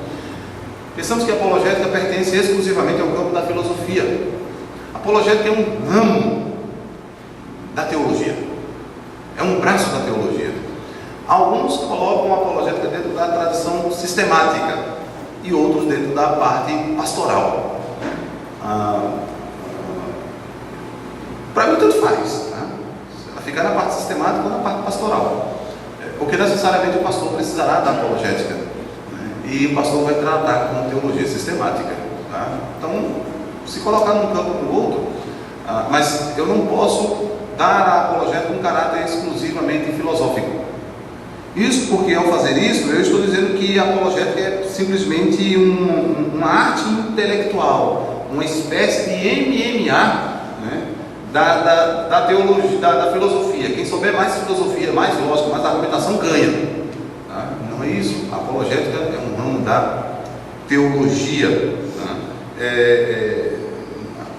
Pensamos que a apologética pertence exclusivamente ao campo da filosofia. A apologética é um ramo da teologia, é um braço da teologia. Alguns colocam a apologética dentro da tradição sistemática e outros dentro da parte pastoral. Para mim tanto faz, ela ficar na parte sistemática ou na parte pastoral, porque necessariamente o pastor precisará da apologética, e o pastor vai tratar com teologia sistemática. Então, se colocar num campo ou no outro, mas eu não posso dar a apologética um caráter exclusivamente filosófico. Isso porque, ao fazer isso, eu estou dizendo que a apologética é simplesmente uma arte intelectual, uma espécie de MMA, da teologia, da filosofia. Quem souber mais filosofia, mais lógica, mais argumentação, ganha. Não é isso. A apologética é um ramo da teologia.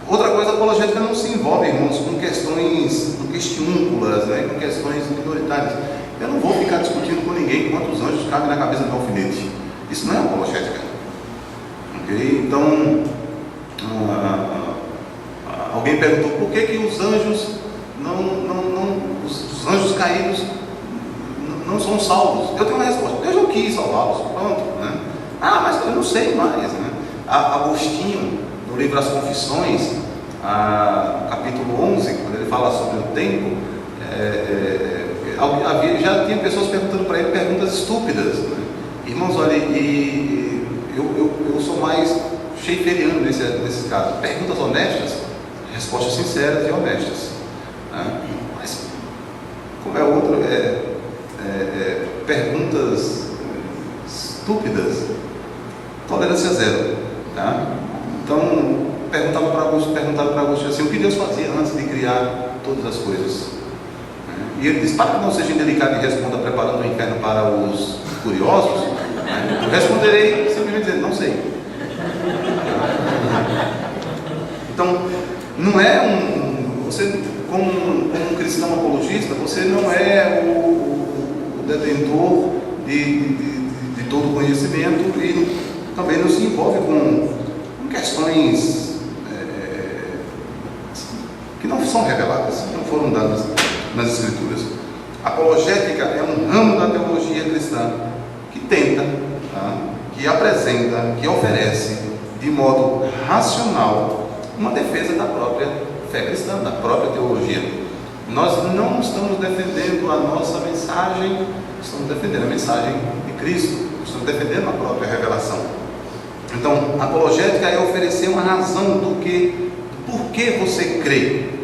Outra coisa, a apologética não se envolve, irmãos, com questões questiúnculas, com questões minoritárias. Eu não vou ficar discutindo com ninguém quantos anjos cabem na cabeça do alfinete. Isso não é apologética. Okay? Então, alguém perguntou por que os anjos os anjos caídos não são salvos. Eu tenho uma resposta: Deus não quis salvá-los, pronto. Mas eu não sei mais. Agostinho, no livro As Confissões, capítulo 11, quando ele fala sobre o tempo, já tinha pessoas perguntando para ele perguntas estúpidas. Irmãos, olha, eu sou mais schaefferiano nesse caso. Perguntas honestas, respostas sinceras e honestas. Mas, como é outro, perguntas estúpidas, tolerância zero. Então, perguntaram para Augusto assim: o que Deus fazia antes de criar todas as coisas? E ele disse: para que não seja indelicado e responda preparando o inferno para os curiosos, eu responderei simplesmente dizendo: não sei. Então, não é você, como um cristão apologista, você não é o detentor de todo o conhecimento e também não se envolve com questões que não são reveladas, que não foram dadas nas Escrituras. A apologética é um ramo da teologia cristã que tenta, que apresenta, que oferece de modo racional uma defesa da própria fé cristã, da própria teologia. Nós não estamos defendendo a nossa mensagem, estamos defendendo a mensagem de Cristo, estamos defendendo a própria revelação. Então, a apologética é oferecer uma razão do porquê você crê.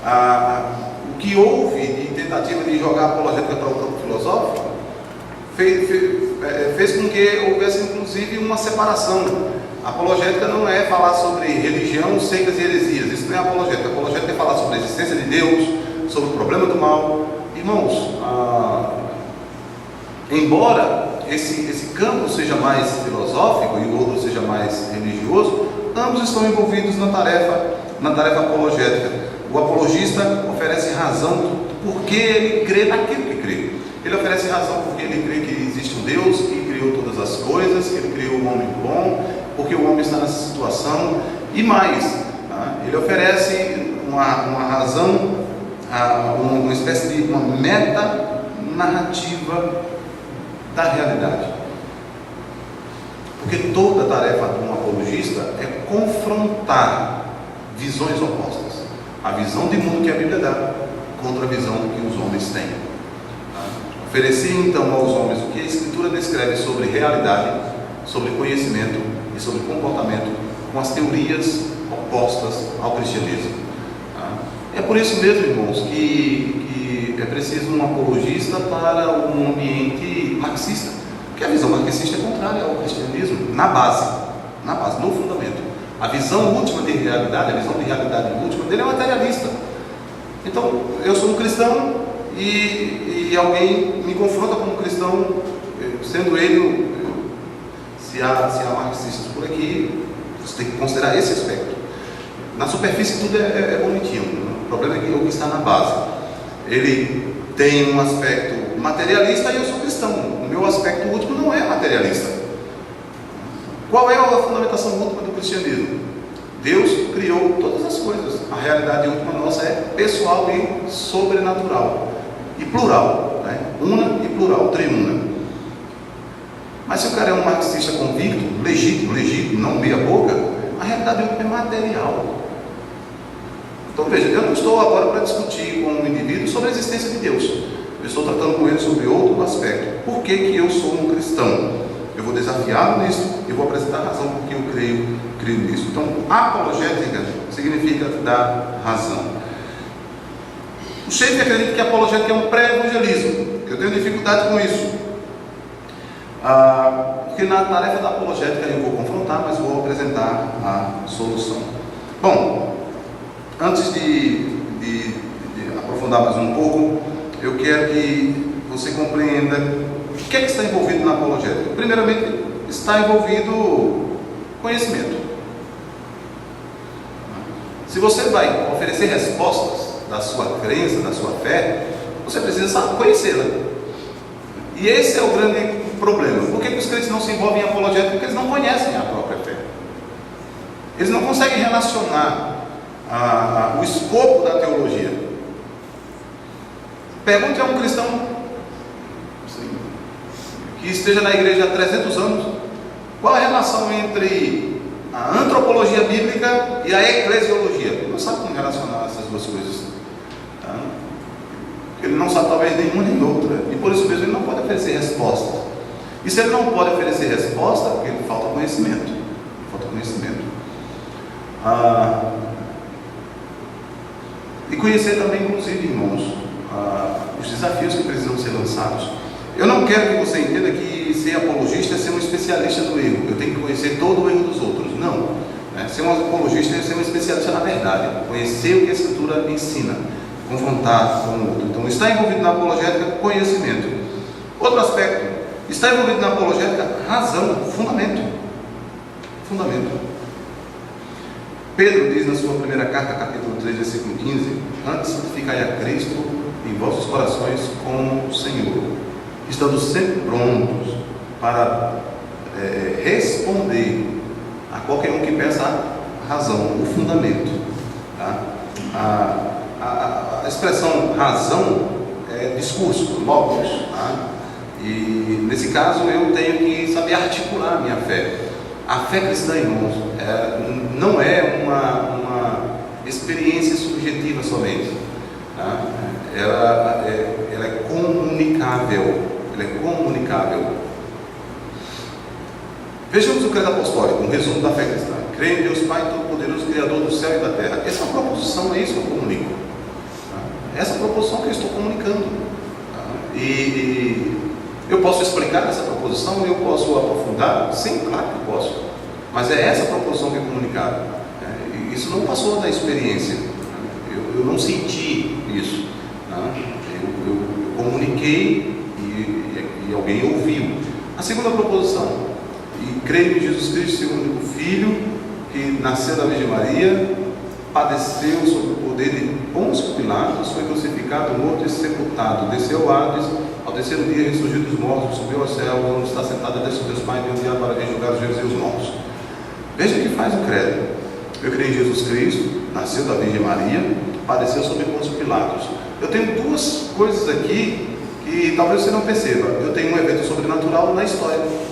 O que houve de tentativa de jogar a apologética para o campo filosófico fez com que houvesse inclusive uma separação. A apologética não é falar sobre religião, seitas e heresias. Isso não é apologética. A apologética é falar sobre a existência de Deus, sobre o problema do mal. Irmãos, embora esse campo seja mais filosófico e o outro seja mais religioso, ambos estão envolvidos na tarefa apologética. O apologista oferece razão do porquê ele crê naquilo que crê. Ele oferece razão porque ele crê que existe um Deus que criou todas as coisas, que ele criou o homem bom, porque o homem está nessa situação, e mais, ele oferece uma razão, uma espécie de uma meta narrativa da realidade. Porque toda a tarefa de um apologista é confrontar visões opostas. A visão de mundo que a Bíblia dá contra a visão que os homens têm. Oferecer então aos homens o que a Escritura descreve sobre realidade, sobre conhecimento e sobre comportamento, com as teorias opostas ao cristianismo. É por isso mesmo, irmãos, que é preciso um apologista para um ambiente marxista, porque a visão marxista é contrária ao cristianismo na base, no fundamento. A visão última de realidade, a visão de realidade última dele é materialista. Então, eu sou um cristão e alguém me confronta como cristão, sendo ele, se há marxistas por aqui, você tem que considerar esse aspecto. Na superfície tudo é bonitinho, o problema é que o que está na base. Ele tem um aspecto materialista e eu sou cristão. O meu aspecto último não é materialista. Qual é a fundamentação última do cristianismo? Deus criou todas as coisas. A realidade última nossa é pessoal e sobrenatural. E plural, una e plural, triuna. Mas se o cara é um marxista convicto, legítimo, não meia boca, a realidade última é material. Então veja, eu não estou agora para discutir com um indivíduo sobre a existência de Deus. Eu estou tratando com ele sobre outro aspecto. Por que eu sou um cristão? Eu vou desafiá-lo nisso e vou apresentar a razão porque eu creio nisso. Então, apologética significa dar razão. O Schaeffer acredita que a apologética é um pré-evangelismo. Eu tenho dificuldade com isso. Porque na tarefa da apologética eu vou confrontar, mas vou apresentar a solução. Bom, antes de aprofundar mais um pouco, eu quero que você compreenda o que é que está envolvido na apologética. Primeiramente, está envolvido conhecimento. Se você vai oferecer respostas da sua crença, da sua fé, você precisa conhecê-la. E esse é o grande problema. Por que os crentes não se envolvem em apologética? Porque eles não conhecem a própria fé. Eles não conseguem relacionar o escopo da teologia. Pergunte a um cristão que esteja na igreja há 300 anos, qual a relação entre a antropologia bíblica e a eclesiologia? Ele não sabe como relacionar essas duas coisas. Ele não sabe talvez nenhuma nem outra, e por isso mesmo ele não pode oferecer resposta. E se ele não pode oferecer resposta, é porque ele falta conhecimento. E conhecer também, inclusive, irmãos, os desafios que precisam ser lançados. Eu não quero que você entenda que ser apologista é ser um especialista do erro. Eu tenho que conhecer todo o erro dos outros. Não. Ser um apologista é ser um especialista na verdade. Conhecer o que a Escritura ensina. Confrontar com o outro. Então, está envolvido na apologética conhecimento. Outro aspecto. Está envolvido na apologética razão, fundamento. Pedro diz na sua primeira carta, capítulo 3, versículo 15: antes santificai a Cristo em vossos corações como o Senhor, estando sempre prontos para responder a qualquer um que peça a razão, o fundamento. Tá? A expressão razão é discurso, logos. Tá? E nesse caso eu tenho que saber articular a minha fé. A fé cristã, irmãos, não é uma experiência subjetiva somente. Tá? Ela é comunicável. Ela é comunicável. Vejamos o credo apostólico, um resumo da fé cristã. Creio em Deus Pai Todo-Poderoso, Criador do céu e da terra. Essa é uma proposição, é isso que eu comunico. Tá? Essa é a proposição que eu estou comunicando. Tá? E eu posso explicar essa proposição, eu posso aprofundar? Sim, claro que posso. Mas é essa proposição que é comunicada. Isso não passou da experiência. Eu não senti isso. Tá? Eu comuniquei e alguém ouviu. A segunda proposição. E creio em Jesus Cristo, seu único Filho, que nasceu da Virgem Maria, padeceu sob o poder de Pôncio Pilatos, foi crucificado, morto e sepultado, desceu ao Hades, ao terceiro dia ressurgiu dos mortos, subiu aos céus, onde está sentado a destra de Deus Pai, enviado para vir julgar os vivos e os mortos. Veja o que faz o credo. Eu creio em Jesus Cristo, nasceu da Virgem Maria, padeceu sob Pôncio Pilatos. Eu tenho duas coisas aqui que talvez você não perceba. Eu tenho um evento sobrenatural na história.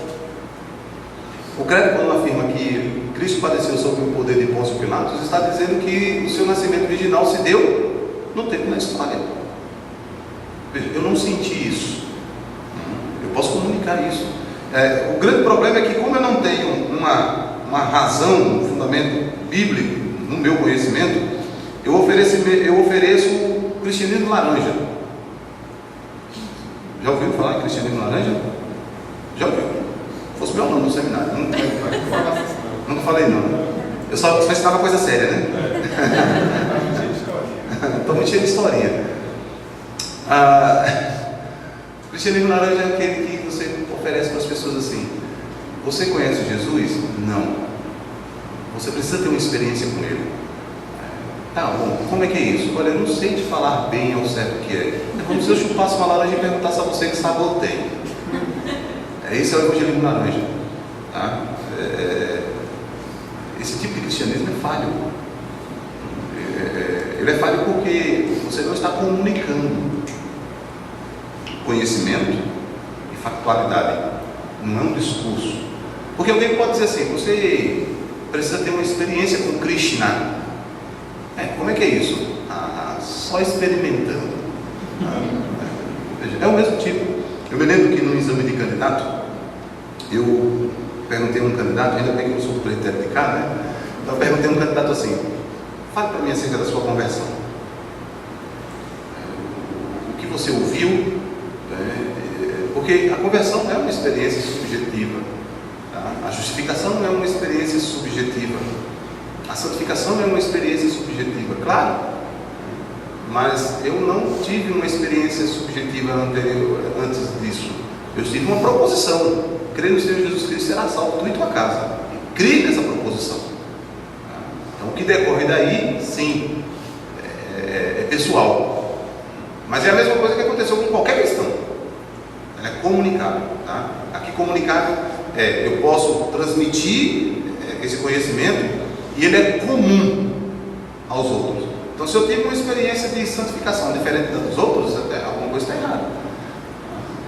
O credo, quando afirma que Cristo padeceu sob o poder de Pôncio Pilatos, está dizendo que o seu nascimento virginal se deu no tempo da história. Veja, eu não senti isso. Eu posso comunicar isso. O grande problema é que, como eu não tenho uma razão, um fundamento bíblico no meu conhecimento, eu ofereço o cristianismo laranja. Já ouviu falar em cristianismo laranja? Já ouviu? Fosse meu aluno no seminário. Nunca falei não. Eu só ensinava coisa séria, né? Estou muito cheio de historinha. O cristianismo laranja é aquele que você oferece para as pessoas assim: você conhece Jesus? Não. Você precisa ter uma experiência com Ele. Tá bom, como é que é isso? Olha, eu não sei te falar bem ao certo o que é. É como se eu chupasse uma laranja e perguntasse a você que sabe ou tem. Esse é o evangelismo laranja. Tá? Esse tipo de cristianismo é falho. Ele é falho porque você não está comunicando conhecimento e factualidade. Não é um discurso. Porque alguém pode dizer assim: você precisa ter uma experiência com Krishna. Como é que é isso? Só experimentando. É o mesmo tipo. Eu me lembro que no exame de candidato, eu perguntei a um candidato, ainda bem que eu sou do presbitério de cá, né? Então eu perguntei a um candidato assim: fale para mim acerca da sua conversão. O que você ouviu? Porque a conversão não é uma experiência subjetiva. Tá? A justificação não é uma experiência subjetiva. A santificação não é uma experiência subjetiva, claro. Mas eu não tive uma experiência subjetiva anterior, antes disso. Eu tive uma proposição: crer no Senhor Jesus Cristo será salvo, tu e tua casa. E crie nessa proposição. Então o que decorre daí, sim, é pessoal. Mas é a mesma coisa que aconteceu com qualquer questão. Ela é comunicável. Tá? Aqui comunicável eu posso transmitir esse conhecimento e ele é comum aos outros. Então, se eu tive uma experiência de santificação diferente da dos outros, alguma coisa está errada.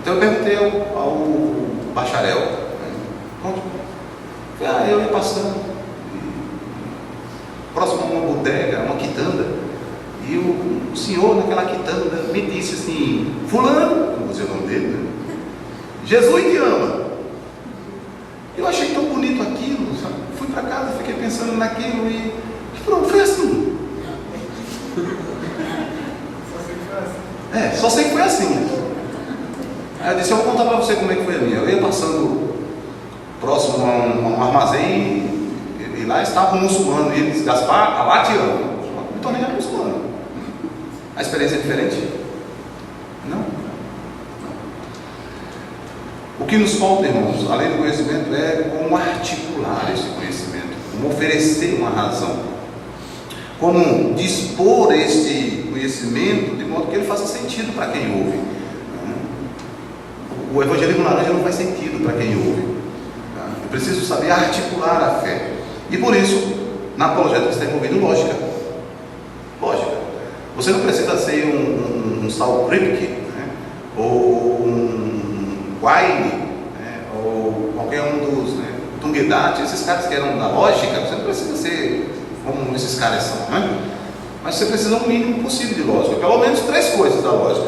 Então, eu perguntei ao bacharel: eu ia passando, próximo a uma bodega, uma quitanda, e o senhor naquela quitanda me disse assim: fulano, não vou dizer o nome dele, né? Jesus te ama. Eu achei tão bonito aquilo, sabe? Fui para casa, fiquei pensando naquilo e pronto, foi assim. Só sei que foi assim. Aí eu disse: eu vou contar para você como é que foi a minha. Eu ia passando próximo a um armazém e lá estava um muçulmano, e ele disse: Gaspar, Allah te ama. Eu me tornei muçulmano. A experiência é diferente? Não. O que nos falta, irmãos, além do conhecimento, é como articular esse conhecimento, como oferecer uma razão, como dispor este conhecimento de modo que ele faça sentido para quem ouve. O evangelismo laranja não faz sentido para quem ouve. Eu preciso saber articular a fé. E por isso, na apologética está envolvido lógica. Você não precisa ser um Saul Kripke, né? Ou um Quine, né? Ou qualquer um dos, né? Tungedat, esses caras que eram da lógica. Você não precisa ser como esses caras são, né? Mas você precisa o mínimo possível de lógica, pelo menos 3 coisas da lógica.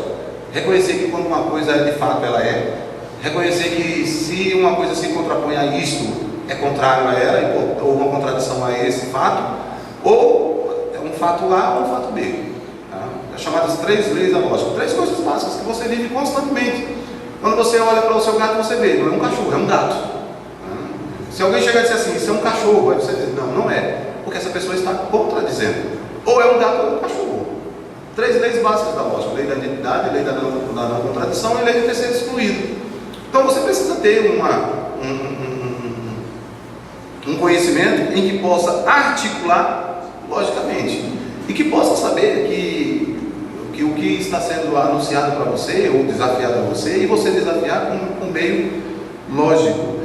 Reconhecer que quando uma coisa de fato ela é, reconhecer que se uma coisa se contrapõe a isto, é contrário a ela, ou uma contradição a esse fato, ou é um fato A ou um fato B. Tá? As chamadas 3 leis da lógica, 3 coisas básicas que você vive constantemente. Quando você olha para o seu gato, você vê, não é um cachorro, é um gato. Tá? Se alguém chegar e dizer assim, isso é um cachorro, aí você diz, não, não é, porque essa pessoa está contradizendo. Ou é um gato ou é um cachorro. 3 leis básicas da lógica: lei da identidade, lei da não contradição e lei de ter sido excluído. Então você precisa ter um conhecimento em que possa articular logicamente e que possa saber que o que está sendo anunciado para você ou desafiado a você, e você desafiar com meio lógico.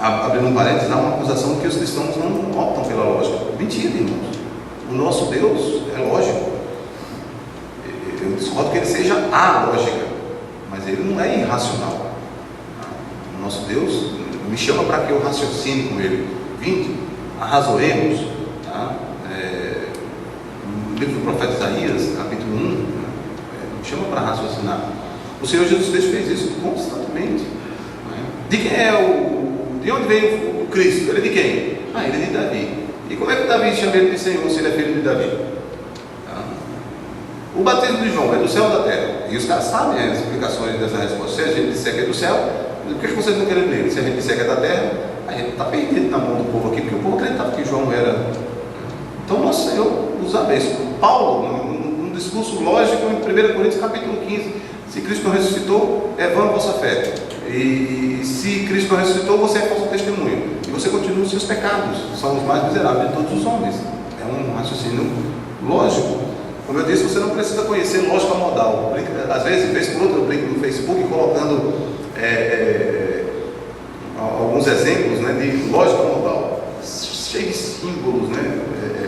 Abrindo um parênteses, há uma acusação que os cristãos não optam pela lógica. Mentira, irmãos. O nosso Deus é lógico. Eu discordo que ele seja alógica, mas ele não é irracional. O nosso Deus me chama para que eu raciocine com ele. Vinde, arrazoemos. Tá? No livro do profeta Isaías, capítulo 1, me chama para raciocinar. O Senhor Jesus Cristo fez isso constantemente. De quem é de onde veio o Cristo? Ele é de quem? Ele é de Davi. E como é que Davi chama ele de Senhor se ele é filho de Davi? O batismo de João é do céu ou da terra? E os caras sabem as explicações dessa resposta. Se a gente disser que é do céu, por que vocês não querem ler? Se a gente disser que é da terra, a gente está perdido na mão do povo aqui, porque o povo acreditava que João era. Então nosso Senhor usa isso. Paulo, num discurso lógico em 1 Coríntios capítulo 15, se Cristo não ressuscitou, é vã a vossa fé. E se Cristo não ressuscitou, você é falso testemunho. E você continua os seus pecados, são os mais miseráveis de todos os homens. É um raciocínio lógico. Como eu disse, você não precisa conhecer lógica modal. Às vezes, vez por outra, eu brinco no Facebook colocando alguns exemplos, né, de lógica modal, cheio de símbolos, né,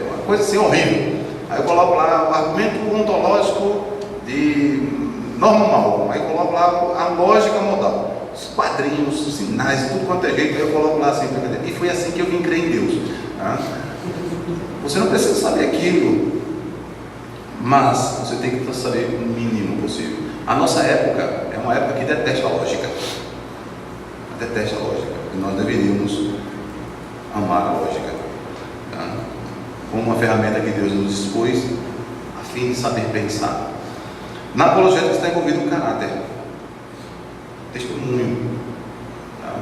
uma coisa assim horrível. Aí eu coloco lá o argumento ontológico de normal, aí eu coloco lá a lógica modal. Os quadrinhos, os sinais, tudo quanto é jeito, eu coloco lá assim, e foi assim que eu vim crer em Deus. Tá? Você não precisa saber aquilo, mas você tem que saber o mínimo possível. A nossa época é uma época que detesta a lógica. Detesta a lógica. E nós deveríamos amar a lógica. Tá? Como uma ferramenta que Deus nos dispôs a fim de saber pensar. Na apologética está envolvido o caráter. Testemunho. Tá?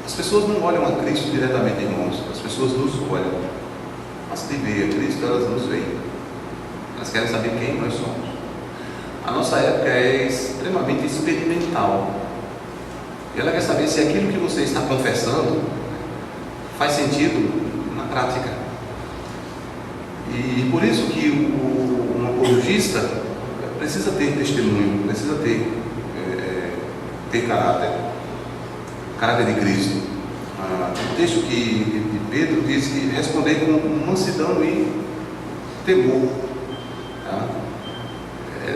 As pessoas não olham a Cristo diretamente, irmãos. As pessoas nos olham. Mas se vê a Cristo, elas nos veem. Elas querem saber quem nós somos. A nossa época é extremamente experimental. E ela quer saber se aquilo que você está confessando faz sentido na prática. E por isso que um apologista precisa ter testemunho, precisa ter caráter, o caráter de Cristo. O texto de Pedro diz que responder com mansidão e temor. Tá?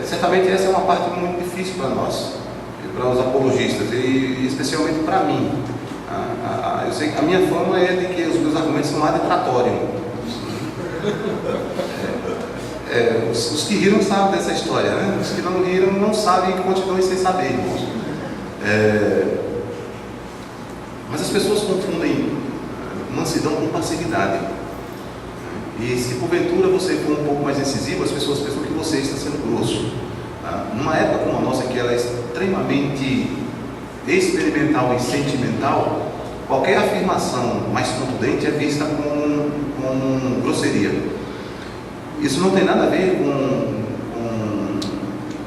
Certamente essa é uma parte muito difícil para nós, para os apologistas, e especialmente para mim. Eu sei que a minha fama é de que os meus argumentos são aditratórios. Os que riram sabem dessa história, né? Os que não riram não sabem e continuam sem saber, irmãos. Mas as pessoas confundem mansidão com passividade. E se porventura você for um pouco mais incisivo, as pessoas pensam que você está sendo grosso. Numa época como a nossa, que ela é extremamente experimental e sentimental, qualquer afirmação mais contundente é vista com grosseria. Isso não tem nada a ver com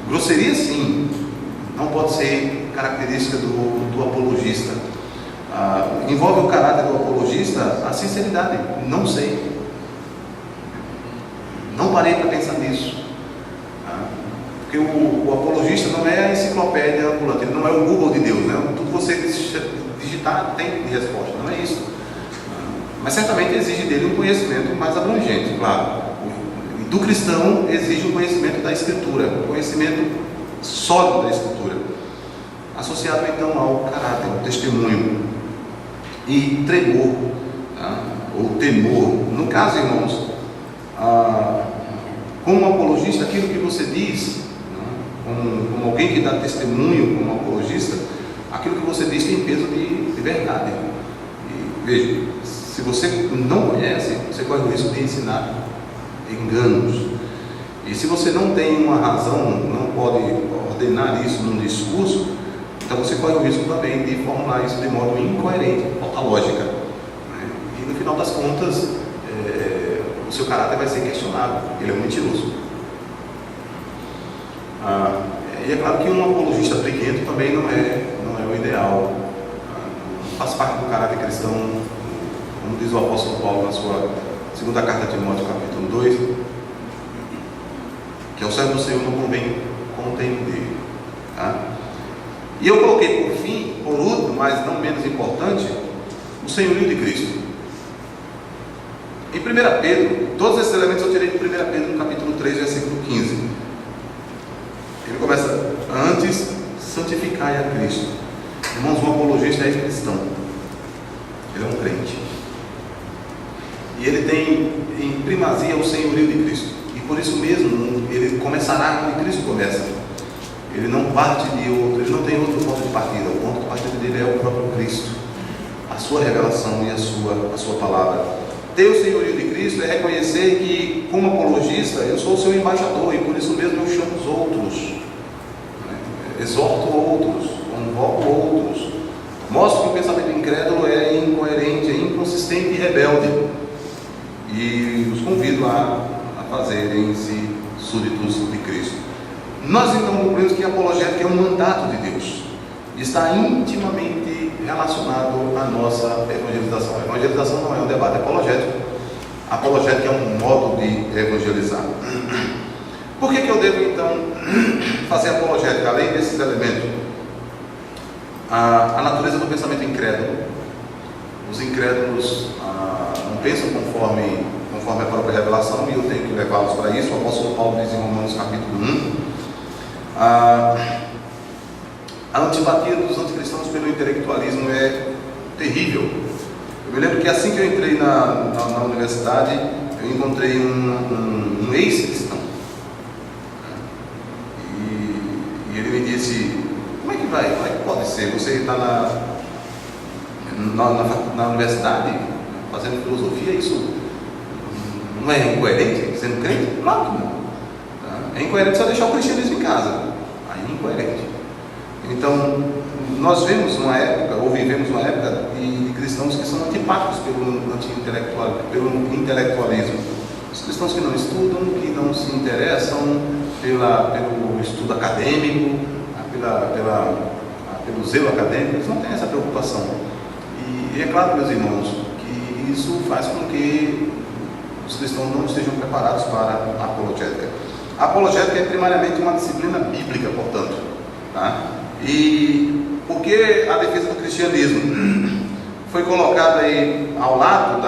grosseria, sim. Não pode ser característica do apologista. Envolve o caráter do apologista a sinceridade. Não sei. Não parei para pensar nisso. Porque o apologista não é a enciclopédia ambulante, ele não é o Google de Deus, né? Tudo que você digitar acreditar tem de resposta, não é isso. Mas certamente exige dele um conhecimento mais abrangente, claro. E do cristão exige um conhecimento da Escritura, um conhecimento sólido da Escritura, associado então ao caráter, ao testemunho e tremor, ou temor. No caso, irmãos, como apologista, aquilo que você diz, como alguém que dá testemunho, como apologista, aquilo que você diz tem peso de verdade. E veja, se você não conhece, você corre o risco de ensinar enganos. E se você não tem uma razão, não pode ordenar isso num discurso, então você corre o risco também de formular isso de modo incoerente, falta lógica. E no final das contas, o seu caráter vai ser questionado, ele é um mentiroso. E é claro que um apologista briguento também não é o ideal, não faz parte do caráter cristão, como diz o apóstolo Paulo na sua segunda carta de Timóteo, capítulo 2, que ao servo do Senhor não convém contender. E eu coloquei por fim, por último, mas não menos importante, o senhorio de Cristo. Em 1 Pedro, todos esses elementos eu tirei de 1 Pedro no capítulo 3, versículo 15. Ele começa: antes santificai a Cristo. Irmãos, um apologista é cristão, ele é um crente, e ele tem em primazia o senhorio de Cristo, e por isso mesmo ele começará onde Cristo começa. Ele não parte de outro, ele não tem outro ponto de partida. O ponto de partida dele é o próprio Cristo, a sua revelação e a sua palavra. Ter o senhorio de Cristo é reconhecer que, como apologista, eu sou o seu embaixador, e por isso mesmo eu chamo os outros, exorto outros, convoco outros, mostro que o pensamento incrédulo é incoerente, é inconsistente e rebelde, e os convido a fazerem-se súditos de Cristo. Nós então concluímos que a apologética é um mandato de Deus, está intimamente relacionado à nossa evangelização. A evangelização não é um debate apologético, a apologética é um modo de evangelizar. Por que eu devo então fazer apologética, além desses elementos? A natureza do pensamento incrédulo. Os incrédulos não pensam conforme a própria revelação, e eu tenho que levá-los para isso. O apóstolo Paulo diz em Romanos capítulo 1, a antipatia dos anticristãos pelo intelectualismo é terrível. Eu me lembro que assim que eu entrei na universidade, eu encontrei um ex-cristão, e ele me disse: como é que vai? Como é que pode ser? Você está na universidade fazendo filosofia, isso não é incoerente sendo crente? Claro que não. É incoerente só deixar o cristianismo em casa, aí é incoerente. Então, nós vivemos uma época de cristãos que são antipáticos pelo intelectualismo. Os cristãos que não estudam, que não se interessam pelo estudo acadêmico, pelo zelo acadêmico, eles não têm essa preocupação. E é claro, meus irmãos, que isso faz com que os cristãos não estejam preparados para a apologética. A apologética é primariamente uma disciplina bíblica, portanto. E por que a defesa do cristianismo foi colocada aí ao lado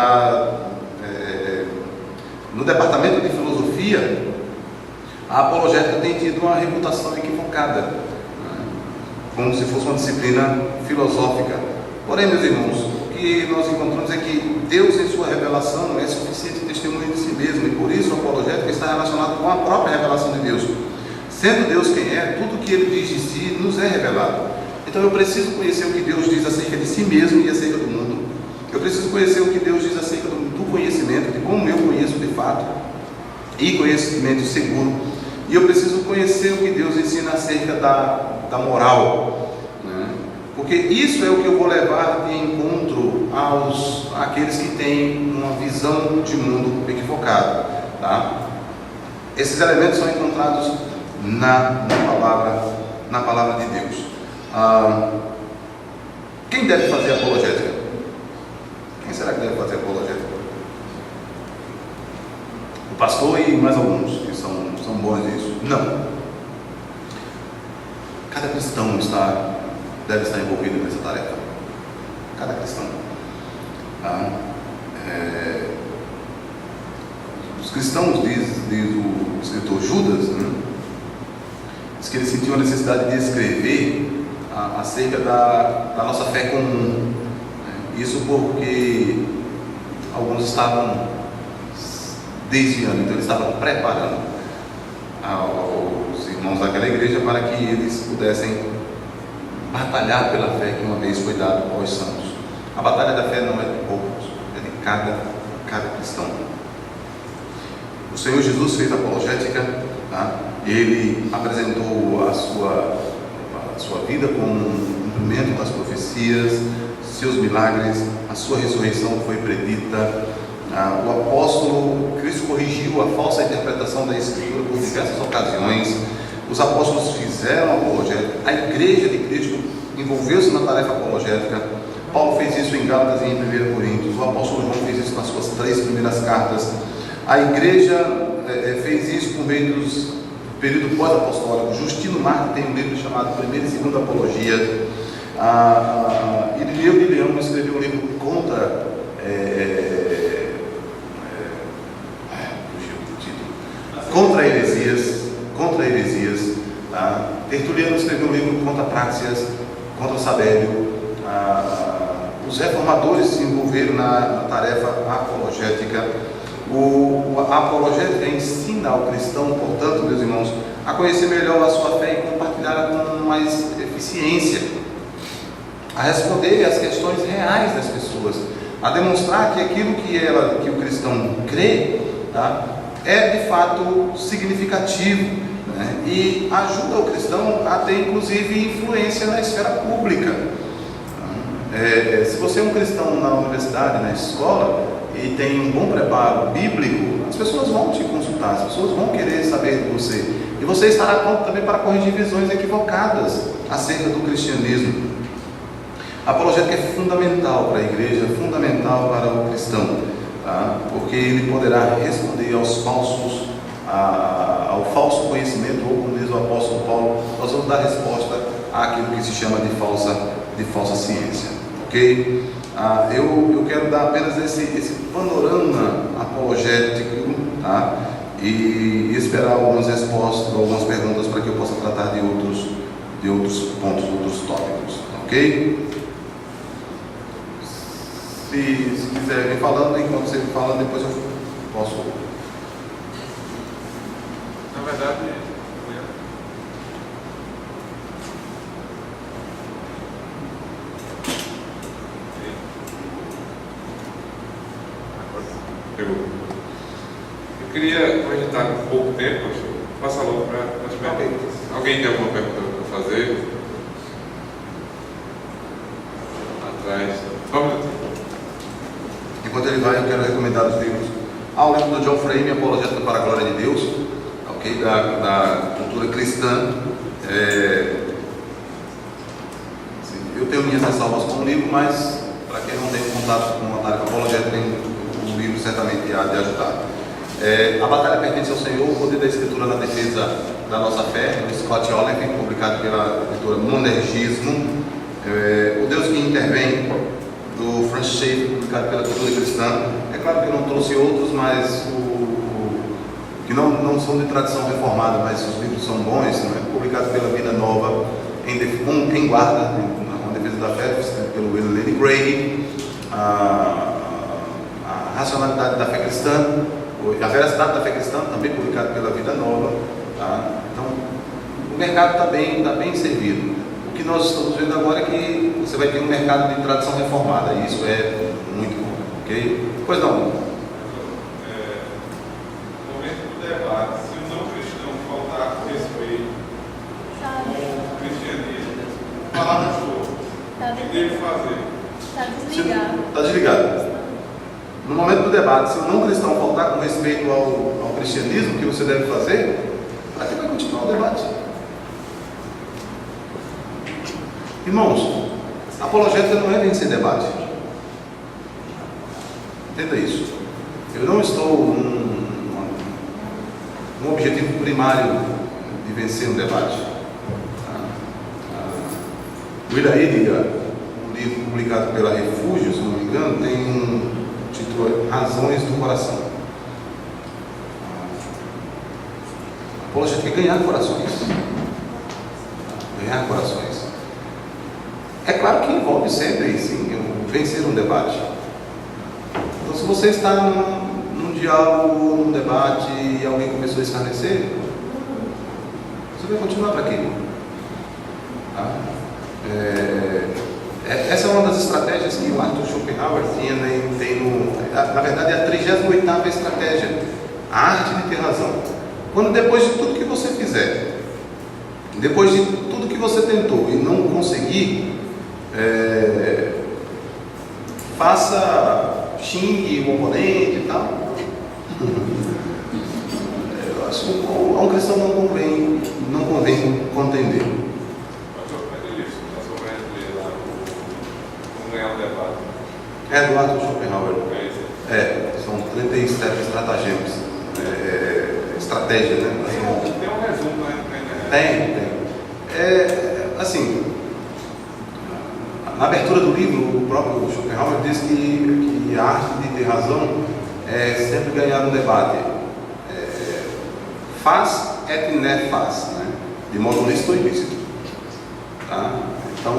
no departamento de filosofia? A apologética tem tido uma reputação equivocada, como se fosse uma disciplina filosófica. Porém, meus irmãos, o que nós encontramos é que Deus, em sua revelação, é suficiente testemunho de si mesmo, e por isso a apologética está relacionada com a própria revelação de Deus. Sendo Deus quem é, tudo o que Ele diz de si nos é revelado. Então eu preciso conhecer o que Deus diz acerca de si mesmo e acerca do mundo. Eu preciso conhecer o que Deus diz acerca do conhecimento, de como eu conheço de fato, e conhecimento seguro. E eu preciso conhecer o que Deus ensina acerca da moral, porque isso é o que eu vou levar de encontro àqueles que têm uma visão de mundo equivocada, Esses elementos são encontrados na palavra de Deus. Quem deve fazer apologética? Quem será que deve fazer apologética? O pastor e mais alguns que são bons nisso? Não. Cada cristão deve estar envolvido nessa tarefa. cristãos, diz o escritor Judas, né, diz que ele sentiu a necessidade de escrever acerca da nossa fé comum, né? Isso porque alguns estavam desviando, então eles estavam preparando os irmãos daquela igreja para que eles pudessem batalhar pela fé que uma vez foi dada aos santos. A batalha da fé não é de poucos, é de cada cristão. O Senhor Jesus fez apologética, tá? Ele apresentou a sua vida como um cumprimento das profecias, seus milagres, a sua ressurreição foi predita. O apóstolo Cristo corrigiu a falsa interpretação da Escritura por diversas ocasiões. Os apóstolos fizeram apologética, a igreja de Cristo envolveu-se na tarefa apologética. Paulo fez isso em Gálatas e em 1 Coríntios, o apóstolo João fez isso nas suas 3 primeiras cartas. A igreja fez isso por meio do período pós-apostólico. Justino Marco tem um livro chamado Primeira e Segunda Apologia. Irineu de Leão escreveu um livro contra heresias. Tertuliano escreveu um livro contra Práxias, contra Sabélio. Os reformadores se envolveram na tarefa apologética. A apologética ensina ao cristão, portanto, meus irmãos, a conhecer melhor a sua fé e compartilhar com mais eficiência, a responder às questões reais das pessoas, a demonstrar que aquilo que o cristão crê, tá, é de fato significativo, né, e ajuda o cristão a ter inclusive influência na esfera pública. Se você é um cristão na universidade, na escola, e tem um bom preparo bíblico, as pessoas vão te consultar, as pessoas vão querer saber de você, e você estará pronto também para corrigir visões equivocadas acerca do cristianismo. A apologética é fundamental para a igreja, fundamental para o cristão, tá? Porque ele poderá responder ao falso conhecimento, ou como diz o apóstolo Paulo, nós vamos dar resposta àquilo que se chama de falsa ciência, ok? Eu quero dar apenas esse panorama apologético, tá? E esperar algumas respostas, algumas perguntas para que eu possa tratar de outros pontos, outros tópicos, ok? Se quiser vir falando, enquanto você fala, depois eu posso. Na verdade, eu queria, como a gente está com pouco tempo, passar logo para as perguntas. Alguém tem alguma pergunta para fazer? Atrás. Vamos. Enquanto ele vai, eu quero recomendar os livros. O livro do John Frame, Apologética para a Glória de Deus, ok? Da cultura cristã. Eu tenho minhas ressalvas com o livro, mas para quem não tem contato com a tarefa apologética, o livro certamente há de ajudar. A Batalha Pertence ao Senhor, o Poder da Escritura na Defesa da Nossa Fé, do Scott Oliver, publicado pela editora Monergismo. O Deus que Intervém, do Francis Schaeffer, publicado pela Cultura Cristã. É claro que eu não trouxe outros, mas que não são de tradição reformada, mas os livros são bons, né? Publicado pela Vida Nova, em Guarda, na Defesa da Fé, pelo William Lane Craig. A Racionalidade da Fé Cristã, a Veracidade da Fé Cristã, também publicado pela Vida Nova, tá? Então, o mercado está bem servido. O que nós estamos vendo agora é que você vai ter um mercado de tradição reformada, e isso é muito bom, ok? Pois não? No momento do debate, se o não cristão faltar com respeito com o cristianismo, falar nas coisas, o que deve fazer? Está desligado. Está desligado. No momento do debate, se o não cristão faltar com respeito ao cristianismo, o que você deve fazer? Para que vai continuar o debate? Irmãos, apologética não é vencer debate. Entenda isso. Eu não estou num objetivo primário de vencer um debate. O Iraídia, um livro publicado pela Refúgio, se não me engano, tem um título: Razões do Coração. apologética é ganhar corações. Ganhar corações. É claro que envolve sempre, sim, vencer um debate. Então, se você está num diálogo, num debate, e alguém começou a escarnecer, você vai continuar para quê? Tá? Essa é uma das estratégias que o Arthur Schopenhauer na verdade é a 38ª estratégia, a arte de ter razão. Quando depois de tudo que você fizer, depois de tudo que você tentou e não conseguir, xingue o oponente e tal. Eu acho que a um cristão não convém contender. É do Arthur Schopenhauer. São 37 estratagemas. Estratégia, né? Tem um resumo na internet. Tem. Assim, na abertura do livro, o próprio Schopenhauer diz que a arte de ter razão é sempre ganhar um debate. Faz et ne faz, né? De modo lícito ou ilícito. Tá? Então,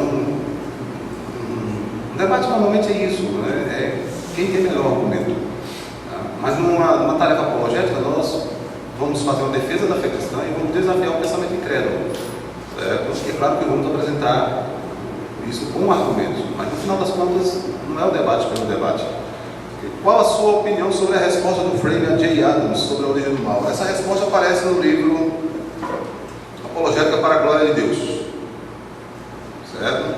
o debate normalmente é isso, né? É quem tem melhor argumento. Tá? Mas numa tarefa apologética, nós vamos fazer uma defesa da fé cristã e vamos desafiar o pensamento incrédulo. Certo? É claro que vamos apresentar isso com argumentos, mas no final das contas não é o debate pelo debate. Qual a sua opinião sobre a resposta do Frame a Jay Adams sobre a origem do mal? Essa resposta aparece no livro Apologética para a Glória de Deus, certo?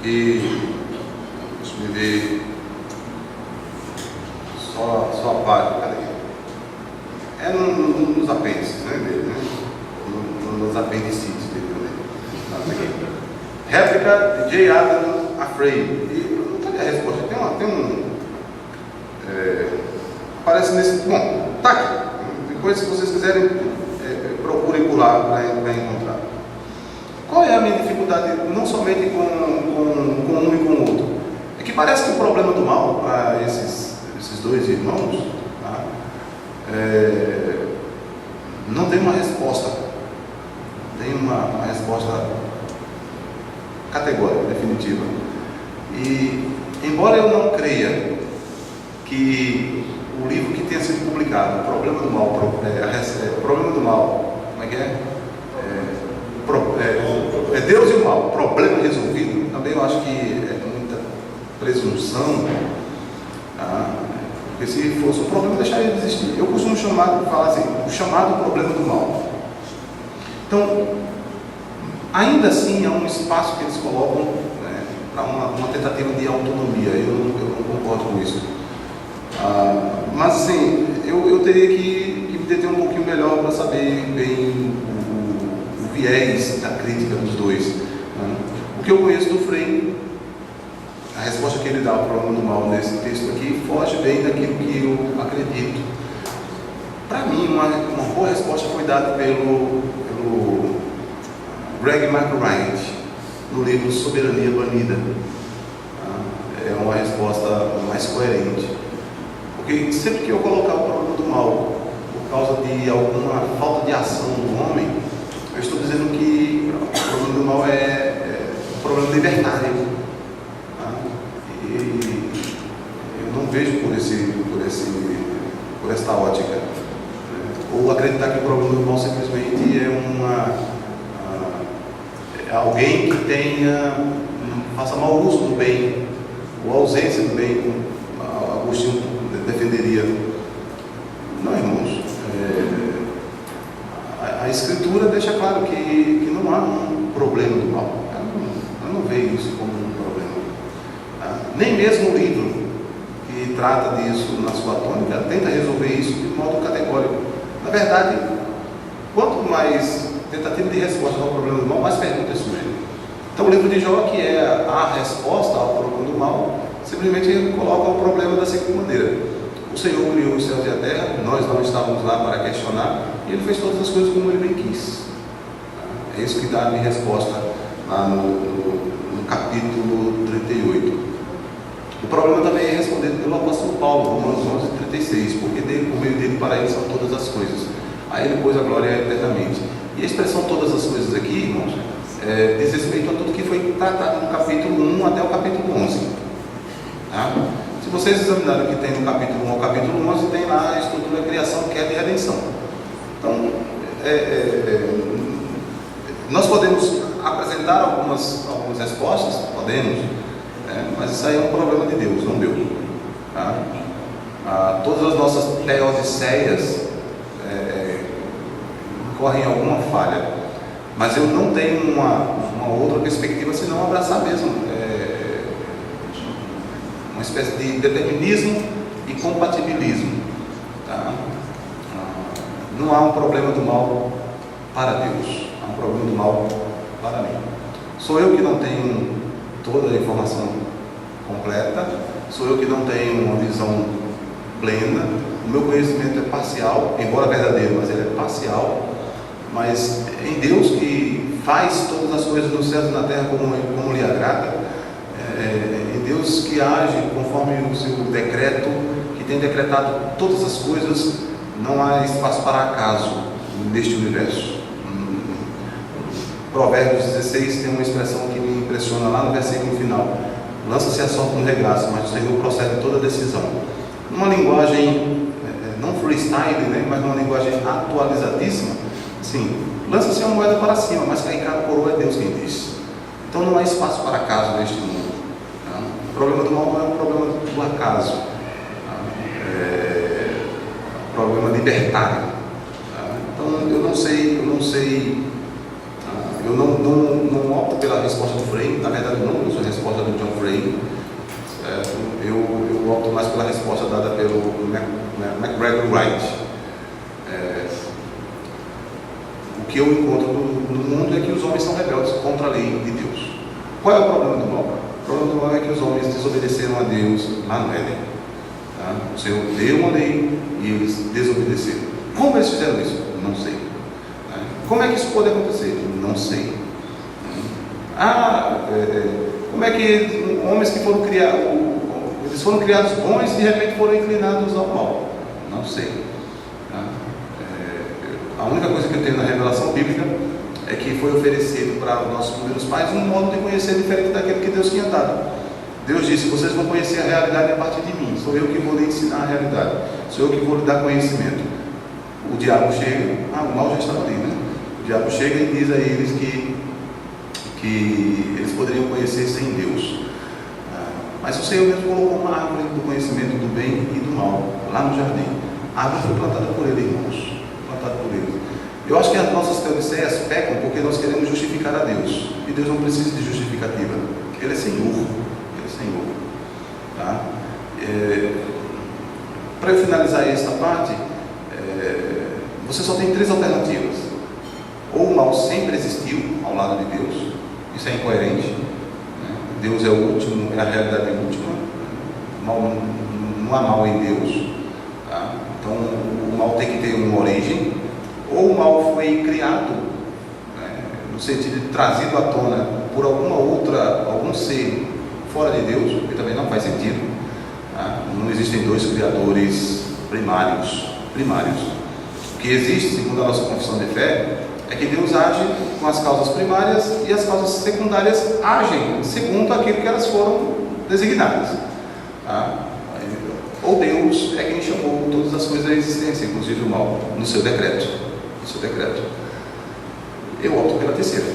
E deixa eu ver só a página, cadê? Nos apêndices, né, dele, né? Nos apendicites dele também. Réplica de Jay Adams a Frame. E não tem a resposta, aparece nesse. Bom, tá aqui. Depois, se vocês quiserem, procurem por lá para encontrar. Qual é a minha dificuldade, não somente com um e com o outro? É que parece que o problema do mal para esses dois irmãos, tá? Não tem uma resposta. Tem uma resposta categórica, definitiva. E, embora eu não creia que o livro que tenha sido publicado, O Problema do Mal, Problema do Mal, como é que é? Deus e o Mal, Problema Resolvido, também eu acho que é muita presunção, tá? Porque se fosse o problema, deixaria de existir. Eu costumo falar assim, o chamado problema do mal. Então, ainda assim, há um espaço que eles colocam, né, para uma tentativa de autonomia. Eu não concordo com isso. Mas assim, eu teria que me deter um pouquinho melhor para saber bem o viés da crítica dos dois. Né? O que eu conheço do Frei, a resposta que ele dá ao problema do mal nesse texto aqui, foge bem daquilo que eu acredito. Para mim, uma boa resposta foi dada pelo Greg McBride, no livro Soberania Banida. É uma resposta mais coerente. Porque sempre que eu colocar o problema do mal por causa de alguma falta de ação do homem, eu estou dizendo que o problema do mal é um problema libertário. Tá? E eu não vejo por esta ótica. Né? Ou acreditar que o problema do mal simplesmente é alguém que faça mau uso do bem, ou ausência do bem, como Agostinho defenderia. Não, irmãos, a Escritura deixa claro que não há um problema do mal. Eu não vejo isso como um problema. Tá? Nem mesmo o livro que trata disso na sua tônica tenta resolver isso de modo categórico. Na verdade, quanto mais tentativa de resposta ao problema do mal, mais perguntas surgem. Então o livro de Jó, que é a resposta ao problema do mal, simplesmente ele coloca o problema da seguinte maneira: o Senhor criou os céus e a terra, nós não estávamos lá para questionar, e ele fez todas as coisas como ele bem quis. É isso que dá a minha resposta lá no capítulo 38. O problema também é respondido pelo apóstolo Paulo, Romanos 11:36, porque por meio dele, para ele são todas as coisas. a Ele pois a glória eternamente. E a expressão todas as coisas aqui, irmãos, diz respeito a tudo que foi tratado no capítulo 1 até o capítulo 11. Tá? Se vocês examinarem o que tem no capítulo 1 ao capítulo 11, tem lá a estrutura da criação, queda e redenção. Então, nós podemos apresentar algumas respostas, podemos, mas isso aí é um problema de Deus, não meu. Tá? Todas as nossas teodiceias correm alguma falha, mas eu não tenho uma outra perspectiva senão abraçar mesmo uma espécie de determinismo e compatibilismo. Tá? Não há um problema do mal para Deus, há um problema do mal para mim. Sou eu que não tenho toda a informação completa, sou eu que não tenho uma visão plena, o meu conhecimento é parcial, embora verdadeiro, mas ele é parcial. Mas em Deus que faz todas as coisas nos céus e na terra como lhe agrada, em Deus que age conforme o seu decreto, que tem decretado todas as coisas, não há espaço para acaso neste universo. Provérbios 16 tem uma expressão que me impressiona lá no versículo final: lança-se a sorte no regaço, mas o Senhor procede toda decisão. Numa linguagem não freestyle, mas numa linguagem atualizadíssima, sim, lança-se a moeda para cima, mas cair cada coroa é Deus quem diz. Então não há espaço para acaso neste mundo. Tá? O problema do mal não é um problema do acaso, tá? É um problema libertário. Tá? Então eu não sei, eu não opto pela resposta do Frei. Na verdade não uso a resposta do John Frei. Eu opto mais pela resposta dada pelo MacGregor Wright. O que eu encontro no mundo é que os homens são rebeldes contra a lei de Deus. Qual é o problema do mal? O problema do mal é que os homens desobedeceram a Deus lá no Éden. Tá? O Senhor deu uma lei e eles desobedeceram. Como eles fizeram isso? Não sei. Tá? Como é que isso pode acontecer? Não sei. Como é que homens que foram criados, eles foram criados bons e de repente foram inclinados ao mal? Não sei. Tá? A única coisa que eu tenho na revelação bíblica é que foi oferecido para os nossos primeiros pais um modo de conhecer diferente daquele que Deus tinha dado. Deus disse: vocês vão conhecer a realidade a partir de mim, sou eu que vou lhe ensinar a realidade, sou eu que vou lhe dar conhecimento. O diabo chega, o mal já estava ali, O diabo chega e diz a eles que eles poderiam conhecer sem Deus. Mas o Senhor mesmo colocou uma árvore do conhecimento do bem e do mal lá no jardim. A árvore foi plantada por ele, irmãos. Por ele. Eu acho que as nossas teodiceias pecam porque nós queremos justificar a Deus, e Deus não precisa de justificativa. Ele é Senhor. Tá? Para eu finalizar esta parte, você só tem 3 alternativas: ou o mal sempre existiu ao lado de Deus, isso é incoerente, Deus é o último, é a realidade última, não há mal em Deus, tá? Então o mal tem que ter uma origem, ou o mal foi criado, no sentido de trazido à tona por algum ser fora de Deus, que também não faz sentido. Tá? Não existem 2 criadores primários. O que existe, segundo a nossa confissão de fé, é que Deus age com as causas primárias e as causas secundárias agem segundo aquilo que elas foram designadas. Tá? Ou Deus é quem chamou todas as coisas à existência, inclusive o mal, no seu decreto. Eu opto pela terceira.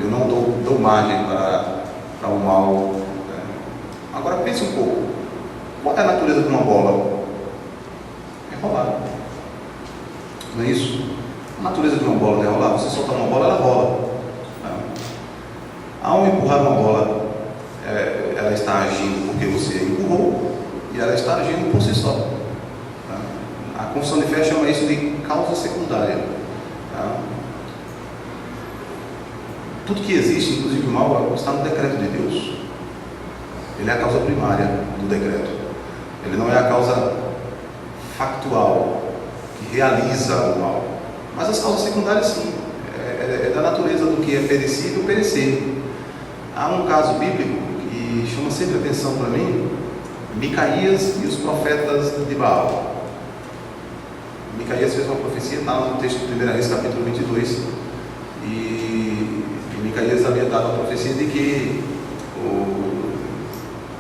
Eu não dou margem para o mal. Agora pense um pouco. Qual é a natureza de uma bola? É rolar. Não é isso? A natureza de uma bola não é rolar. Você soltar uma bola, ela rola. Ao empurrar uma bola, ela está agindo porque você empurrou, e ela está agindo por si só. A confissão de fé chama isso de causa secundária. Tudo que existe, inclusive o mal, está no decreto de Deus. Ele é a causa primária do decreto. Ele não é a causa factual que realiza o mal. Mas as causas secundárias sim. É da natureza do que é perecível perecer. Há um caso bíblico que chama sempre atenção para mim: Micaías e os profetas de Baal. Micaías fez uma profecia, está no texto de 1 Reis, capítulo 22, e Micaías havia dado a profecia de que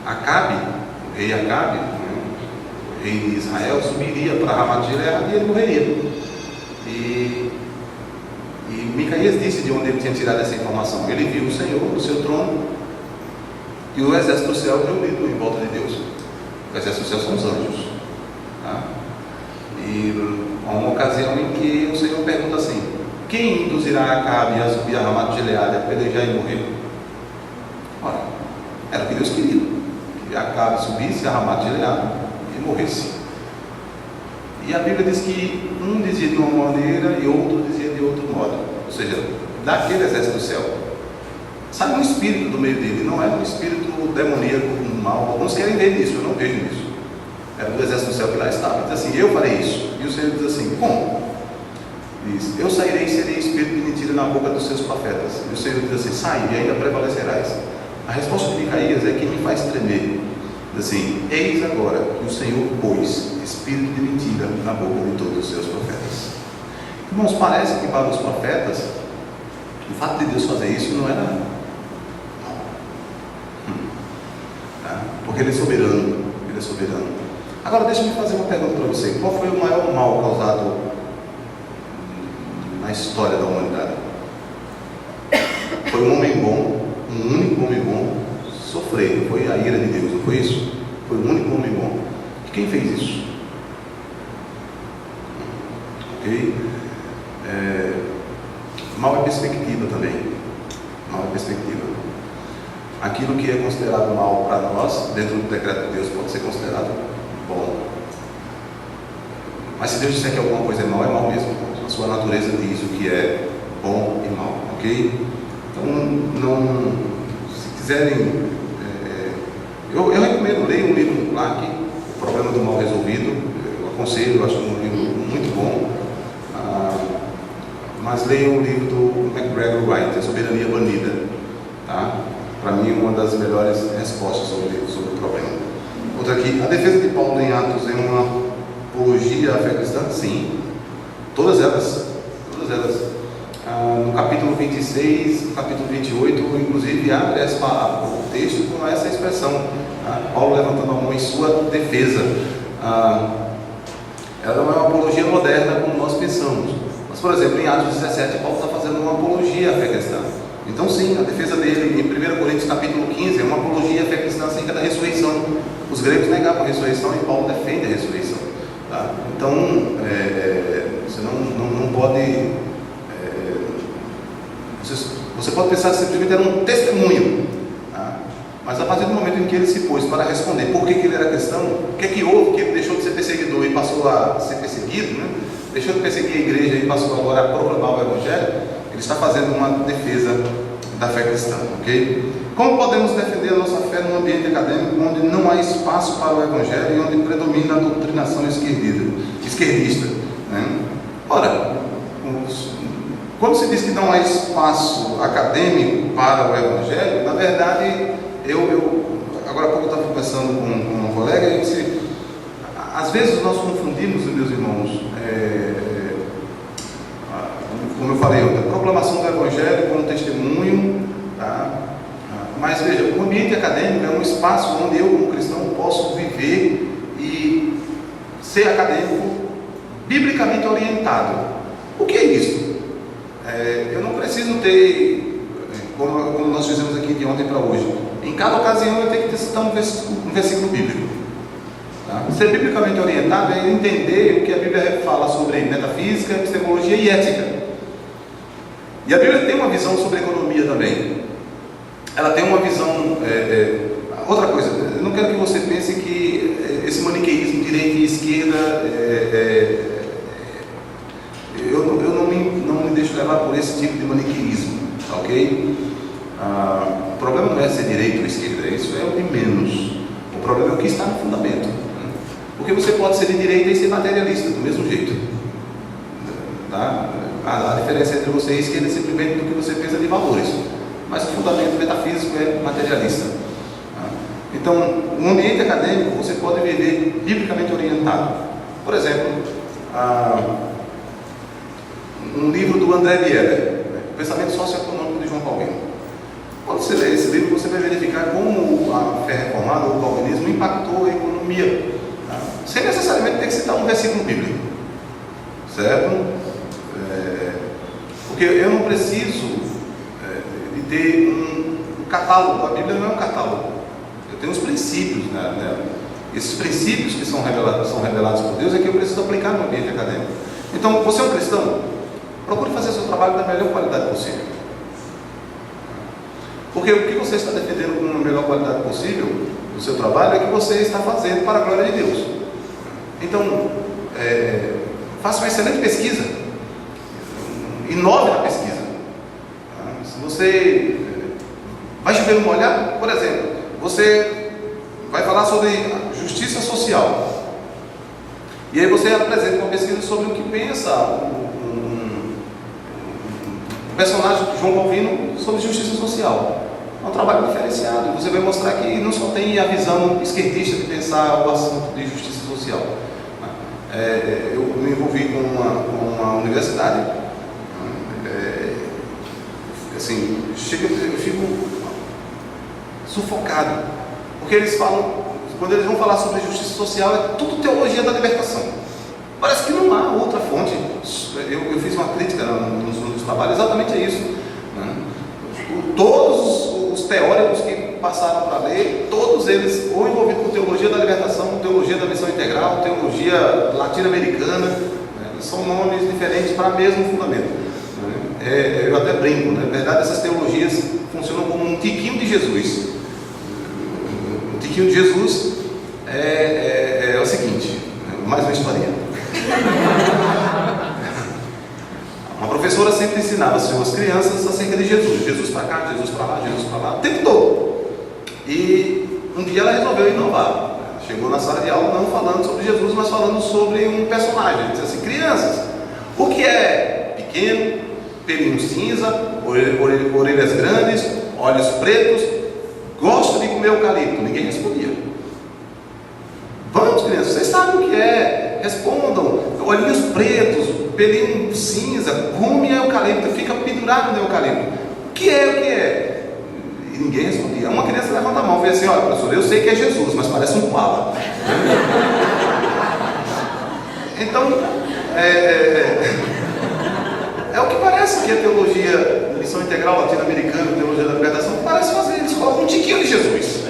Acabe, o rei Acabe, o rei de Israel, subiria para Ramat Gileade e ele morreria. E Micaías disse de onde ele tinha tirado essa informação. Ele viu o Senhor no seu trono e o exército do céu reunido em volta de Deus. O exército do céu são os anjos, tá? E há uma ocasião em que o Senhor pergunta assim: quem induzirá Acabe a subir a Ramat Gileade, a pelejar e morrer? Ora, era o que Deus queria, que Acabe subisse a Ramat Gileade e morresse. E a Bíblia diz que um dizia de uma maneira e outro dizia de outro modo. Ou seja, daquele exército do céu sai um espírito do meio dele, não é um espírito demoníaco, mal. Alguns querem ver isso, eu não vejo isso. Era do exército do céu que lá estava. Diz assim: eu farei isso. E o Senhor diz assim: como? Diz: eu sairei e serei espírito de mentira na boca dos seus profetas. E o Senhor diz assim: sai e ainda prevalecerás. A resposta de Micaías é que me faz tremer. Diz assim: eis agora que o Senhor pôs espírito de mentira na boca de todos os seus profetas. Irmãos, parece que para os profetas o fato de Deus fazer isso não era mal, porque Ele é soberano. Ele é soberano. Agora deixa-me fazer uma pergunta para você: qual foi o maior mal causado na história da humanidade? Foi um homem bom, um único homem bom, sofrer. Foi a ira de Deus, não foi isso? Foi um único homem bom. E quem fez isso? Ok? Mal é perspectiva também. Mal é perspectiva. Aquilo que é considerado mal para nós, dentro do decreto de Deus, pode ser considerado bom. Mas se Deus disser que alguma coisa é mal mesmo. A sua natureza diz o que é bom e mal. Ok? Então, se quiserem, eu recomendo, leiam um livro do Clark, O Problema do Mal Resolvido. Eu aconselho, eu acho um livro muito bom. Mas leiam o livro do MacGregor Wright, A Soberania Banida. Tá? Para mim, uma das melhores respostas sobre o problema. Outra aqui: a defesa de Paulo em Atos é uma apologia à fé cristã? Sim. Todas elas. No capítulo 26, no capítulo 28, inclusive abre o texto com essa expressão, Paulo levantando a mão em sua defesa. Ela não é uma apologia moderna como nós pensamos, mas, por exemplo, em Atos 17, Paulo está fazendo uma apologia à fé cristã. Então sim, a defesa dele em 1 Coríntios capítulo 15 é uma apologia à fé cristã acerca da ressurreição. Os gregos negavam a ressurreição e Paulo defende a ressurreição, tá? Então, você não pode... Você pode pensar que simplesmente era um testemunho, tá? Mas a partir do momento em que ele se pôs para responder por que ele era cristão, o que houve que ele deixou de ser perseguidor e passou a ser perseguido, né? Deixou de perseguir a igreja e passou agora a proclamar o Evangelho, ele está fazendo uma defesa da fé cristã, ok? Como podemos defender a nossa fé num ambiente acadêmico onde não há espaço para o Evangelho e onde predomina a doutrinação esquerdista, né? Ora, quando se diz que não há espaço acadêmico para o Evangelho, na verdade, agora há pouco eu estava conversando com um colega e disse: às vezes nós confundimos, meus irmãos, como eu falei, a proclamação do Evangelho com um testemunho, tá? Mas veja, o ambiente acadêmico é um espaço onde eu, como cristão, posso viver e ser acadêmico biblicamente orientado. O que é isso? Eu não preciso ter, como nós fizemos aqui de ontem para hoje, em cada ocasião eu tenho que citar um versículo bíblico, tá? Ser biblicamente orientado é entender o que a Bíblia fala sobre metafísica, epistemologia e ética. E a Bíblia tem uma visão sobre economia também. Ela tem uma visão... outra coisa, eu não quero que você pense que esse maniqueísmo direita e esquerda... eu não me deixo levar por esse tipo de maniqueísmo, ok? O problema não é ser direita ou esquerda, isso é o de menos. O problema é o que está no fundamento, né? Porque você pode ser de direita e ser materialista, do mesmo jeito, tá? A diferença entre você e a esquerda é simplesmente do que você pensa de valores, mas o fundamento metafísico é materialista, tá? Então, no ambiente acadêmico, você pode viver biblicamente orientado. Por exemplo, um livro do André Bieler, O Pensamento Socioeconômico de João Calvino. Quando você lê esse livro, você vai verificar como a fé reformada ou o calvinismo impactou a economia, sem necessariamente ter que citar um versículo bíblico, certo? Porque eu não preciso de ter um catálogo. A Bíblia não é um catálogo. Eu tenho os princípios nela. Esses princípios que são revelados por Deus é que eu preciso aplicar no ambiente acadêmico. Então, você é um cristão? Procure fazer seu trabalho da melhor qualidade possível. Porque o que você está defendendo com a melhor qualidade possível do seu trabalho é que você está fazendo para a glória de Deus. Então, faça uma excelente pesquisa. Inove na pesquisa. Se você vai chover no molhado, por exemplo, você vai falar sobre justiça social. E aí você apresenta uma pesquisa sobre o que pensa um personagem João Calvino sobre justiça social. É um trabalho diferenciado. Você vai mostrar que não só tem a visão esquerdista de pensar o assunto de justiça social. Eu me envolvi com uma universidade. Assim, eu fico sufocado, porque eles falam, quando eles vão falar sobre justiça social, é tudo teologia da libertação. Parece que não há outra fonte. Eu fiz uma crítica nos trabalhos exatamente a isso, né? Todos os teóricos que passaram para ler, todos eles ou envolvidos com teologia da libertação, teologia da missão integral, teologia latino-americana, né? São nomes diferentes para o mesmo fundamento. Eu até brinco, né? Na verdade, essas teologias funcionam como um tiquinho de Jesus. O tiquinho de Jesus é o seguinte, mais uma historinha. Uma professora sempre ensinava as suas crianças acerca de Jesus. Jesus para cá, Jesus para lá, Jesus para lá, o tempo todo. E um dia ela resolveu inovar. Chegou na sala de aula não falando sobre Jesus, mas falando sobre um personagem. Ela disse assim: crianças, o que é pequeno, pelinho cinza, orelhas grandes, olhos pretos, gosta de comer eucalipto? Ninguém respondia. Vamos, crianças, vocês sabem o que é? Respondam. Olhinhos pretos, pelinho cinza, come eucalipto, fica pendurado no eucalipto. O que é? O que é? E ninguém respondia. Uma criança levanta a mão e fez assim: olha, professor, eu sei que é Jesus, mas parece um koala. Então, é o que parece que a teologia, missão integral latino-americana, teologia da libertação, parece fazer. Eles colocam um tiquinho de Jesus.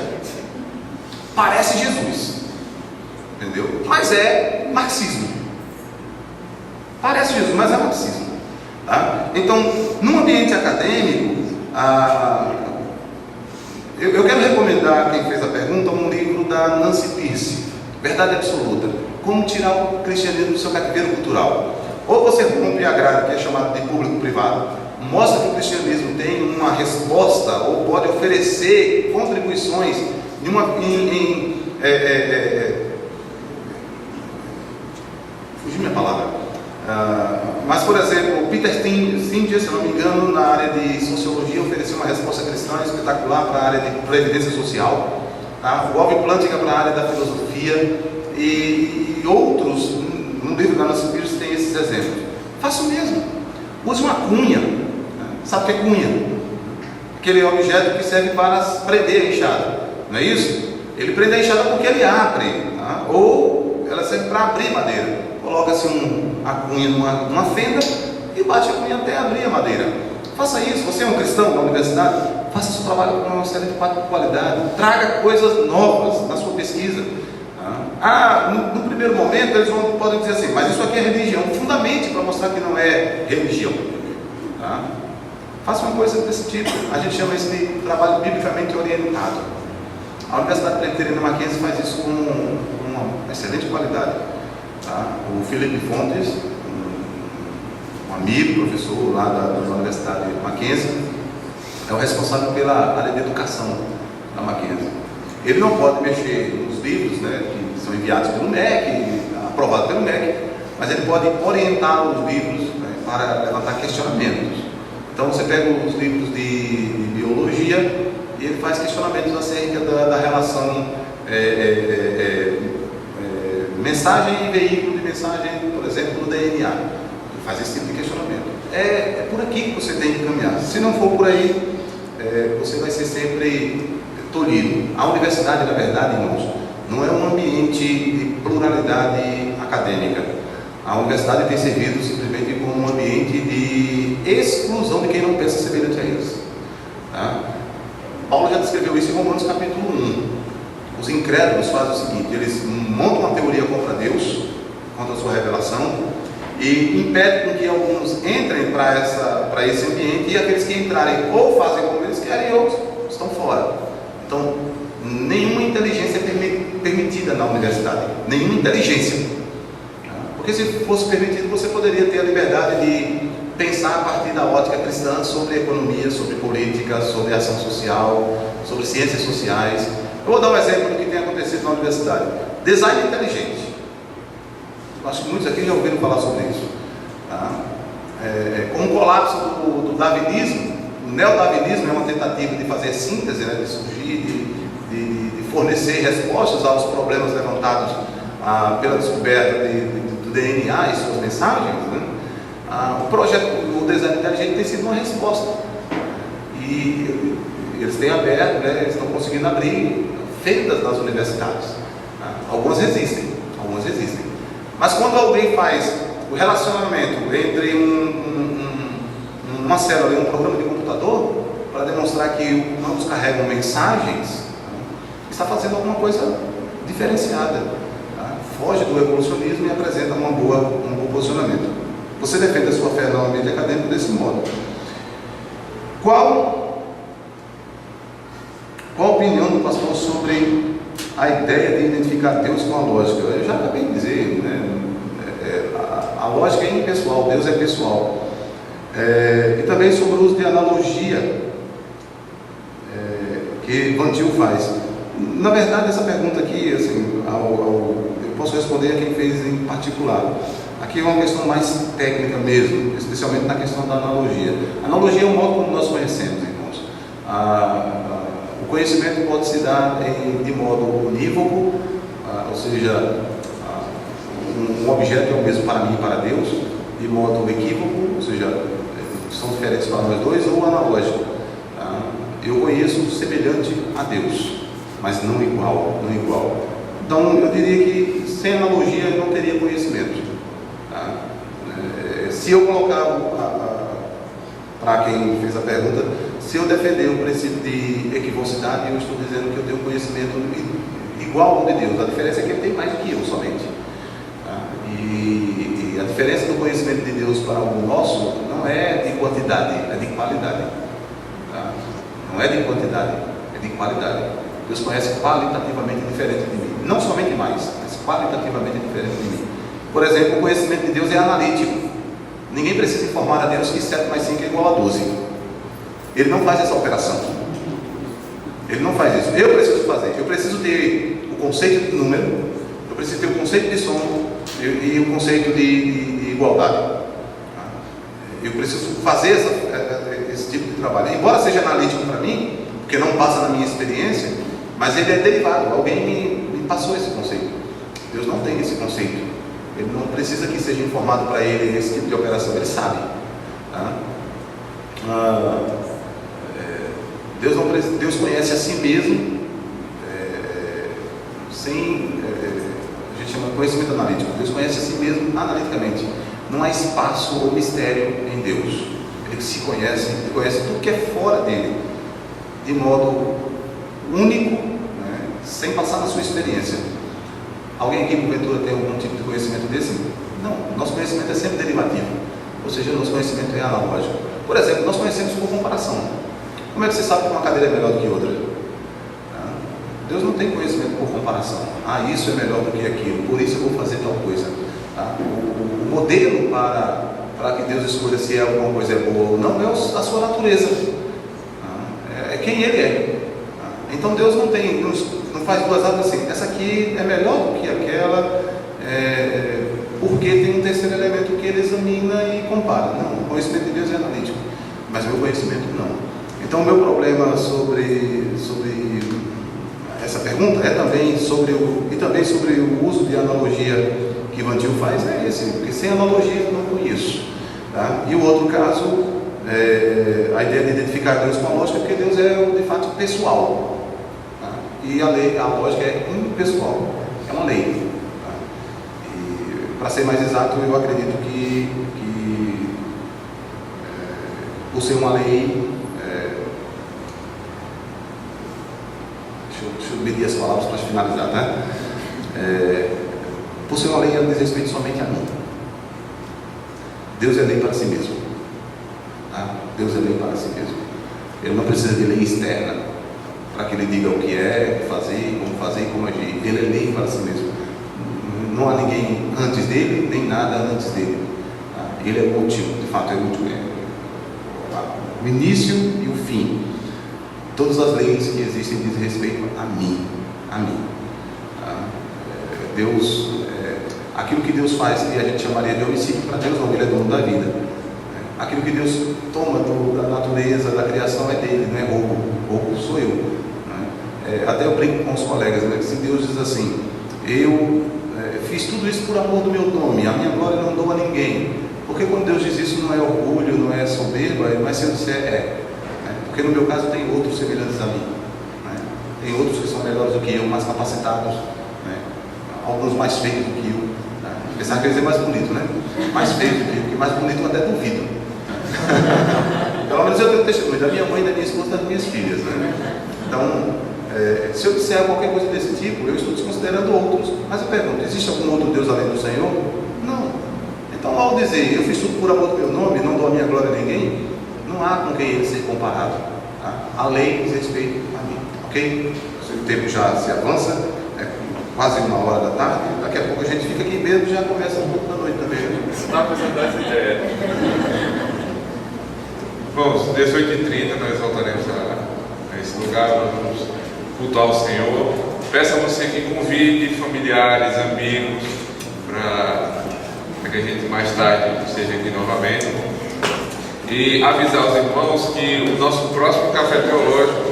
Parece Jesus. Entendeu? Mas é marxismo. Parece Jesus, mas é marxismo. Tá? Então, num ambiente acadêmico, eu quero recomendar a quem fez a pergunta um livro da Nancy Pearce, Verdade Absoluta. Como tirar o cristianismo do seu cativeiro cultural. Ou você rompe a grade, que é chamado de público-privado, mostra que o cristianismo tem uma resposta, ou pode oferecer contribuições fugiu minha palavra. Mas, por exemplo, o Peter Singer, se não me engano, na área de sociologia, ofereceu uma resposta cristã espetacular para a área de previdência social. Tá? O Alvin Plantinga para a área da filosofia e outros. No livro da Nancy Pearce tem esses exemplos. Faça o mesmo. Use uma cunha. Sabe o que é cunha? Aquele objeto que serve para prender a enxada. Não é isso? Ele prende a enxada porque ele abre. Tá? Ou ela serve para abrir madeira. Coloca-se a cunha numa fenda e bate a cunha até abrir a madeira. Faça isso. Você é um cristão da universidade? Faça seu trabalho com uma excelente qualidade. Traga coisas novas na sua pesquisa. No primeiro momento eles podem dizer assim: mas isso aqui é religião. Fundamente para mostrar que não é religião. Tá? Faça uma coisa desse tipo. A gente chama isso de trabalho biblicamente orientado. A Universidade Presbiteriana Mackenzie faz isso com uma excelente qualidade. Tá? O Felipe Fontes, um amigo, professor lá da Universidade Mackenzie, é o responsável pela área de educação da Mackenzie. Ele não pode mexer nos livros, né, que são enviados pelo MEC, aprovados pelo MEC, mas ele pode orientar os livros, né, para levantar questionamentos. Então você pega os livros de biologia e ele faz questionamentos acerca da relação mensagem e veículo de mensagem, por exemplo, no DNA. Faz esse tipo de questionamento. É por aqui que você tem que caminhar. Se não for por aí, você vai ser sempre tolhido. A universidade, na verdade, irmãos, não é um ambiente de pluralidade acadêmica. A universidade tem servido simplesmente como um ambiente de exclusão de quem não pensa semelhante a eles. Tá? Paulo já descreveu isso em Romanos capítulo 1. Os incrédulos fazem o seguinte: eles montam uma teoria contra Deus, contra a sua revelação, e impedem com que alguns entrem para esse ambiente, e aqueles que entrarem ou fazem como eles querem ou estão fora. Então, nenhuma inteligência é permitida na universidade, nenhuma inteligência. Porque se fosse permitido, você poderia ter a liberdade de pensar a partir da ótica cristã sobre economia, sobre política, sobre ação social, sobre ciências sociais. Eu vou dar um exemplo do que tem acontecido na universidade. Design inteligente. Acho que muitos aqui já ouviram falar sobre isso. Tá? Com o colapso do darwinismo, o neodarwinismo é uma tentativa de fazer síntese, né, de surgir, de fornecer respostas aos problemas levantados pela descoberta do DNA e suas mensagens. Né? O projeto do design inteligente tem sido uma resposta. E eles têm aberto, né, eles estão conseguindo abrir fendas nas universidades. Tá? Algumas resistem. Mas quando alguém faz o relacionamento entre uma célula e um programa de computador, para demonstrar que ambos carregam mensagens, está fazendo alguma coisa diferenciada. Tá? Foge do evolucionismo e apresenta um bom posicionamento. Você defende a sua fé no ambiente acadêmico desse modo. Qual a opinião do pastor sobre a ideia de identificar Deus com a lógica? Eu já acabei de dizer, né? A lógica é impessoal, Deus é pessoal. E também sobre o uso de analogia que Van Til faz. Na verdade, essa pergunta aqui, assim, eu posso responder a quem fez em particular. Aqui é uma questão mais técnica mesmo, especialmente na questão da analogia. A analogia é o modo como nós conhecemos, irmãos. O conhecimento pode se dar de modo unívoco, ou seja, um objeto é o mesmo para mim e para Deus, de modo equívoco, ou seja, são diferentes para nós dois, ou analógico. Tá? Eu conheço semelhante a Deus, mas não igual. Então, eu diria que sem analogia eu não teria conhecimento. Tá? Se eu colocar, para quem fez a pergunta, se eu defender o princípio de equivocidade, eu estou dizendo que eu tenho conhecimento igual ao de Deus. A diferença é que ele tem mais do que eu somente. Tá? E a diferença do conhecimento de Deus para o nosso não é de quantidade, é de qualidade. Tá? Não é de quantidade, é de qualidade. Deus conhece qualitativamente diferente de mim. Não somente mais, mas qualitativamente diferente de mim. Por exemplo, o conhecimento de Deus é analítico. Ninguém precisa informar a Deus que 7 mais 5 é igual a 12. Ele não faz essa operação. Ele não faz isso. Eu preciso fazer. Eu preciso ter o conceito de número, eu preciso ter o conceito de som e o conceito de igualdade. Eu preciso fazer esse tipo de trabalho. Embora seja analítico para mim, porque não passa na minha experiência, mas ele é derivado. Alguém me passou esse conceito. Deus não tem esse conceito. Ele não precisa que seja informado para ele esse tipo de operação. Ele sabe. Tá? Deus conhece a si mesmo a gente chama de conhecimento analítico. Deus conhece a si mesmo analiticamente. Não há espaço ou mistério em Deus. Ele se conhece, ele conhece tudo que é fora dele, de modo único, né, sem passar na sua experiência. Alguém aqui, porventura, tem algum tipo de conhecimento desse? Não, nosso conhecimento é sempre derivativo, ou seja, nosso conhecimento é analógico. Por exemplo, nós conhecemos por comparação. Como é que você sabe que uma cadeira é melhor do que outra? Deus não tem conhecimento por comparação. Isso é melhor do que aquilo, por isso eu vou fazer tal coisa. Tá? O modelo para que Deus escolha se alguma coisa é boa ou não é a sua natureza. É quem Ele é. Então Deus não faz duas águas assim. Essa aqui é melhor do que aquela, porque tem um terceiro elemento que Ele examina e compara. Não, o conhecimento de Deus é analítico, mas o meu conhecimento não. Então o meu problema sobre essa pergunta é também sobre o uso de analogia que que Vantil faz é esse, porque sem analogia eu não conheço. Tá? E o outro caso, a ideia de identificar Deus com a lógica, porque Deus é de fato pessoal. Tá? E a lógica é impessoal, é uma lei. Tá? E, para ser mais exato, eu acredito que por ser uma lei, deixa eu medir as palavras para finalizar, né? Por ser uma lei, ela diz respeito somente a mim. Deus é lei para si mesmo. Tá? Deus é lei para si mesmo. Ele não precisa de lei externa para que ele diga o que é fazer, e como agir. Ele é lei para si mesmo. Não há ninguém antes dele, nem nada antes dele. Tá? Ele é o último, de fato é o último. O início e o fim. Todas as leis que existem dizem respeito a mim. Tá? Deus, aquilo que Deus faz, que a gente chamaria de homicídio, para Deus não, Ele é dono da vida. Aquilo que Deus toma da natureza, da criação é dele, não é roubo. Roubo sou eu. Né? Até eu brinco com os colegas, né? Se Deus diz assim, eu fiz tudo isso por amor do meu nome, a minha glória não dou a ninguém. Porque quando Deus diz isso, não é orgulho, não é soberba, mas se eu disser né? Porque no meu caso tem outros semelhantes a mim. Né? Tem outros que são melhores do que eu, mais capacitados, né? Alguns mais feios do que eu. Né? Pensar que eu ia dizer mais bonito, né? Mais feio do que eu, porque mais bonito eu até duvido. Pelo menos eu tenho testemunho da minha mãe, da minha esposa e das minhas filhas. Né? Então, se eu disser qualquer coisa desse tipo, eu estou desconsiderando outros. Mas eu pergunto, existe algum outro Deus além do Senhor? Não. Então, ao dizer, eu fiz tudo por amor do meu nome, não dou a minha glória a ninguém, não há com quem ele ser comparado. Tá? A lei diz respeito a mim. Ok? O tempo já se avança, quase 1h da tarde, daqui a pouco a gente fica aqui mesmo e já começa um pouco da noite também. Estava pensando nessa ideia. Bom, 18h30 nós voltaremos a esse lugar, nós vamos cultuar o Senhor. Peço a você que convide familiares, amigos, para que a gente mais tarde esteja aqui novamente. E avisar os irmãos que o nosso próximo café teológico,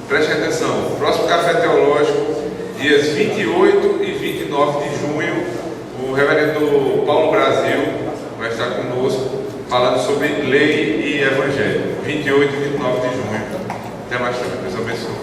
preste atenção, o próximo café teológico, dias 28 e 29 de junho, o reverendo Paulo Brasil vai estar conosco, falando sobre lei e evangelho, 28 e 29 de junho. Até mais tarde, Deus abençoe.